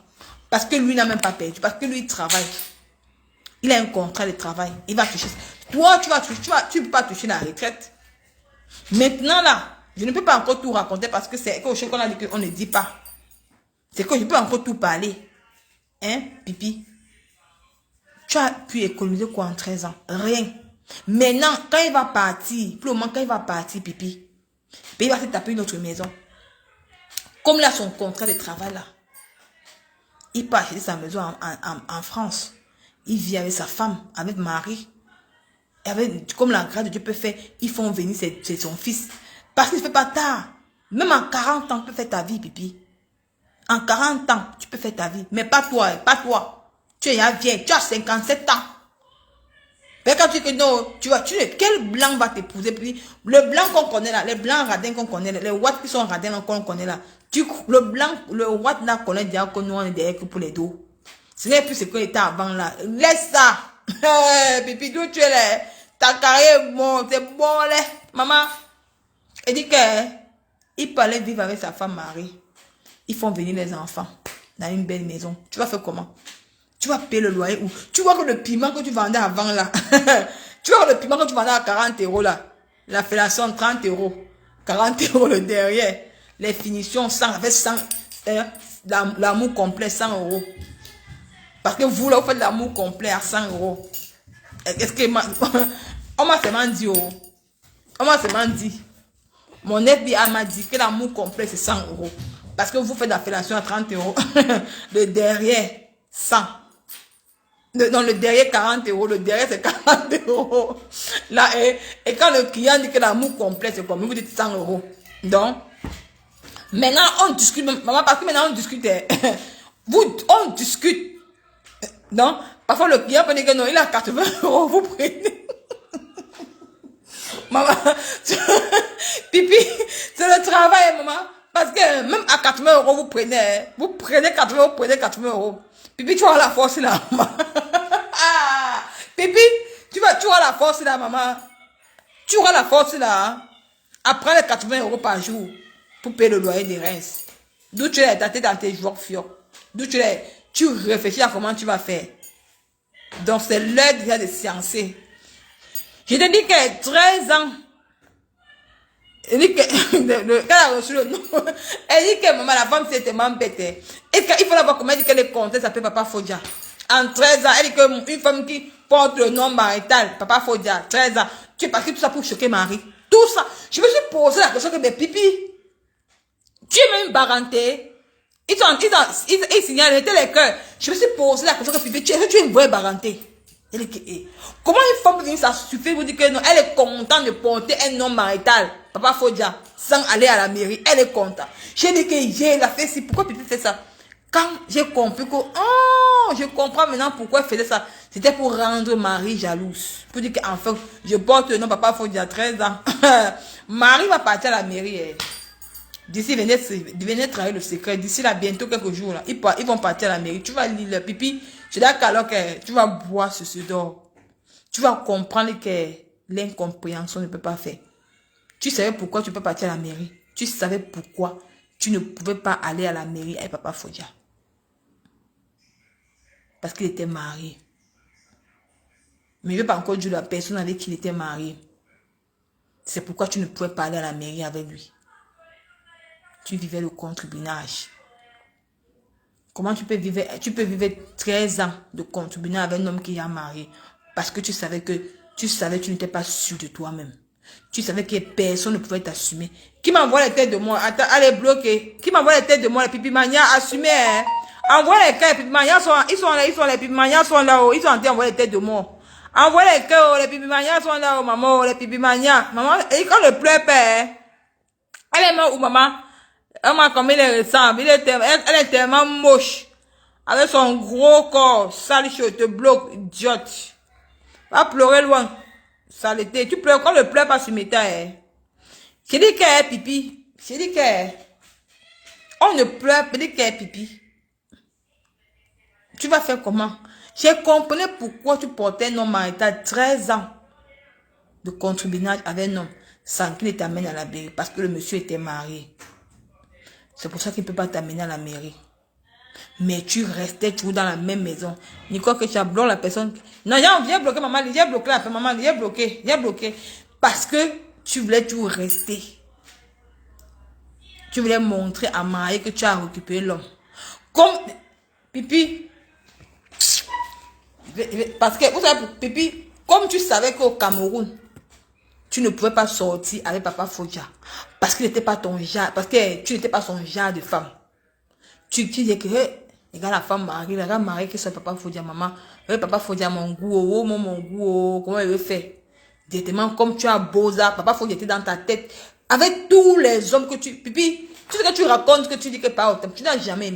Parce que lui n'a même pas perdu, parce que lui il travaille. Il a un contrat de travail. Il va toucher. Toi, tu peux pas toucher la retraite. Maintenant, là, je ne peux pas encore tout raconter parce que c'est quelque chose qu'on a dit qu'on ne dit pas. C'est que je peux encore tout parler. Hein, pipi? Tu as pu économiser quoi en 13 ans? Rien. Maintenant, quand il va partir, pour le moment, quand il va partir, pipi, il va se taper une autre maison. Comme il a son contrat de travail, là, il peut acheter sa maison en France. Il vit avec sa femme, avec Marie. Et avec, comme la grâce de Dieu peut faire, ils font venir son fils. Parce qu'il ne fait pas tard. Même en 40 ans, tu peux faire ta vie, pipi. En 40 ans, tu peux faire ta vie. Mais pas toi, pas toi. Tu es vieille, tu as 57 ans. Mais quand tu dis que non, quel blanc va t'épouser? Puis le blanc qu'on connaît là, les blancs radins qu'on connaît, les watts qui sont radins là, qu'on connaît là, le blanc, le watt là connaît déjà que nous on est derrière que pour les dos. Ce n'est plus ce qu'on était avant là. Laisse ça. Pipi, d'où tu es là? Ta carrière est bon, c'est bon là. Maman, elle dit que il parlait vivre avec sa femme Marie. Ils font venir les enfants dans une belle maison. Tu vas faire comment? Tu vas payer le loyer où? Tu vois que le piment que tu vendais avant là. Tu vois que le piment que tu vendais à 40 € là. La fellation 30 €. 40 € le derrière. Les finitions 100, avec 100. L'amour complet 100 €. Parce que vous là, vous faites l'amour complet à 100 €. Est-ce que on m'a seulement dit, oh. On m'a seulement dit. Mon FBI m'a dit que l'amour complet c'est 100 €. Parce que vous faites la fellation à 30 €. Le derrière 100. Non, le derrière 40 €. Le derrière c'est 40 €. Là, et quand le client dit que l'amour complet c'est comme vous dites 100 €. Donc, maintenant on discute, maman, parce que maintenant on discute. On discute. Non, parfois le client peut dire que non, il a 80 €, vous prenez. Maman, Pipi, c'est le travail, maman. Parce que même à 80 €, vous prenez 80 €, vous prenez 80 €. Pipi, tu as la force là, maman. Ah, Pipi, tu auras la force là, maman. Tu auras la force là. Après les 80 € par jour pour payer le loyer des Reims. D'où tu es dans tes jours fiors. D'où tu es. Tu réfléchis à comment tu vas faire. Donc, c'est l'heure déjà de sciencer. Je te dis que 13 ans. Elle dit que, quand elle a reçu le nom, elle dit que maman, la femme s'est tellement bête. Et il faut la voir comment elle dit qu'elle est contente, ça s'appelle Papa Fodja. En 13 ans, elle dit qu'une femme qui porte le nom marital, Papa Fodja, 13 ans, tu es parti tout ça pour choquer Marie. Tout ça. Je me suis posé la question que, mais Pipi, tu es même baranté. Ils signalent les cœurs. Je me suis posé la question que Pipi, tu es une vraie baranté. Elle dit que, comment une femme peut venir, ça suffit, vous dire que non, elle est contente de porter un nom marital, Papa Fodja, sans aller à la mairie, elle est contente. J'ai dit que j'ai la fait si, pourquoi Pipi fait ça? Quand j'ai compris que, oh, je comprends maintenant pourquoi elle faisait ça. C'était pour rendre Marie jalouse. Pour dire qu'enfin, je porte le nom Papa Fodja 13 ans. Marie va partir à la mairie. D'ici, venez travailler le secret. D'ici là, bientôt quelques jours, là, ils vont partir à la mairie. Tu vas lire le Pipi. Je dis alors que tu vas boire ce d'or. Tu vas comprendre que l'incompréhension ne peut pas faire. Tu savais pourquoi tu peux partir à la mairie. Tu savais pourquoi tu ne pouvais pas aller à la mairie avec Papa Fodja. Parce qu'il était marié. Mais je ne veux pas encore dire la personne avec qui il était marié. C'est pourquoi tu ne pouvais pas aller à la mairie avec lui. Tu vivais le concubinage. Comment tu peux vivre 13 ans de concubinage avec un homme qui est marié? Parce que tu savais que tu n'étais pas sûr de toi-même. Tu savais que personne ne pouvait t'assumer. Qui m'envoie les têtes de moi? Attends, allez bloquer. Qui m'envoie les têtes de moi? Les pipimanias, assumez. Hein? Envoie les cœurs, les pipimanias ils sont là, les pipimanias sont là-haut. Ils sont en train d'envoyer les têtes de moi. Envoie les cœurs, les pipimanias sont là-haut, maman, les pipimanias. Maman, et quand le pleure, père, elle est morte où, maman? Maman, comme il est ressemble, elle est tellement moche. Avec son gros corps, sale, je te bloque, idiote. Va pleurer loin. Saleté. Tu pleures, quand le pleure pas sur mes tailles. J'ai dit qu'elle Pipi. J'ai dit qu'elle. On ne pleure, j'ai dit qu'elle Pipi. Tu vas faire comment? J'ai compris pourquoi tu portais un homme marital 13 ans de concubinage avec un homme sans qu'il ne t'amène à la mairie. Parce que le monsieur était marié. C'est pour ça qu'il ne peut pas t'amener à la mairie. Mais tu restais toujours dans la même maison. Nicole, que tu as bloqué la personne. Non, viens bloquer maman. Viens bloquer la personne. Maman, viens bloquer. Viens bloquer. Parce que tu voulais toujours rester. Tu voulais montrer à Marie que tu as récupéré l'homme. Comme Pipi. Parce que, vous savez, Pipi, comme tu savais qu'au Cameroun, tu ne pouvais pas sortir avec Papa Fodja. Parce qu'il n'était pas ton genre. Parce que tu n'étais pas son genre de femme. Tu dis que, regarde la femme mariée, regarde Marie qui soit Papa Fodja, maman. Papa Fodja, mon goût, mon goût, comment il veut faire? Directement, comme tu as beau ça, Papa Fodja était dans ta tête. Avec tous les hommes que tu, Pipi, tout ce que tu racontes, que tu dis que pas autant, tu n'as jamais aimé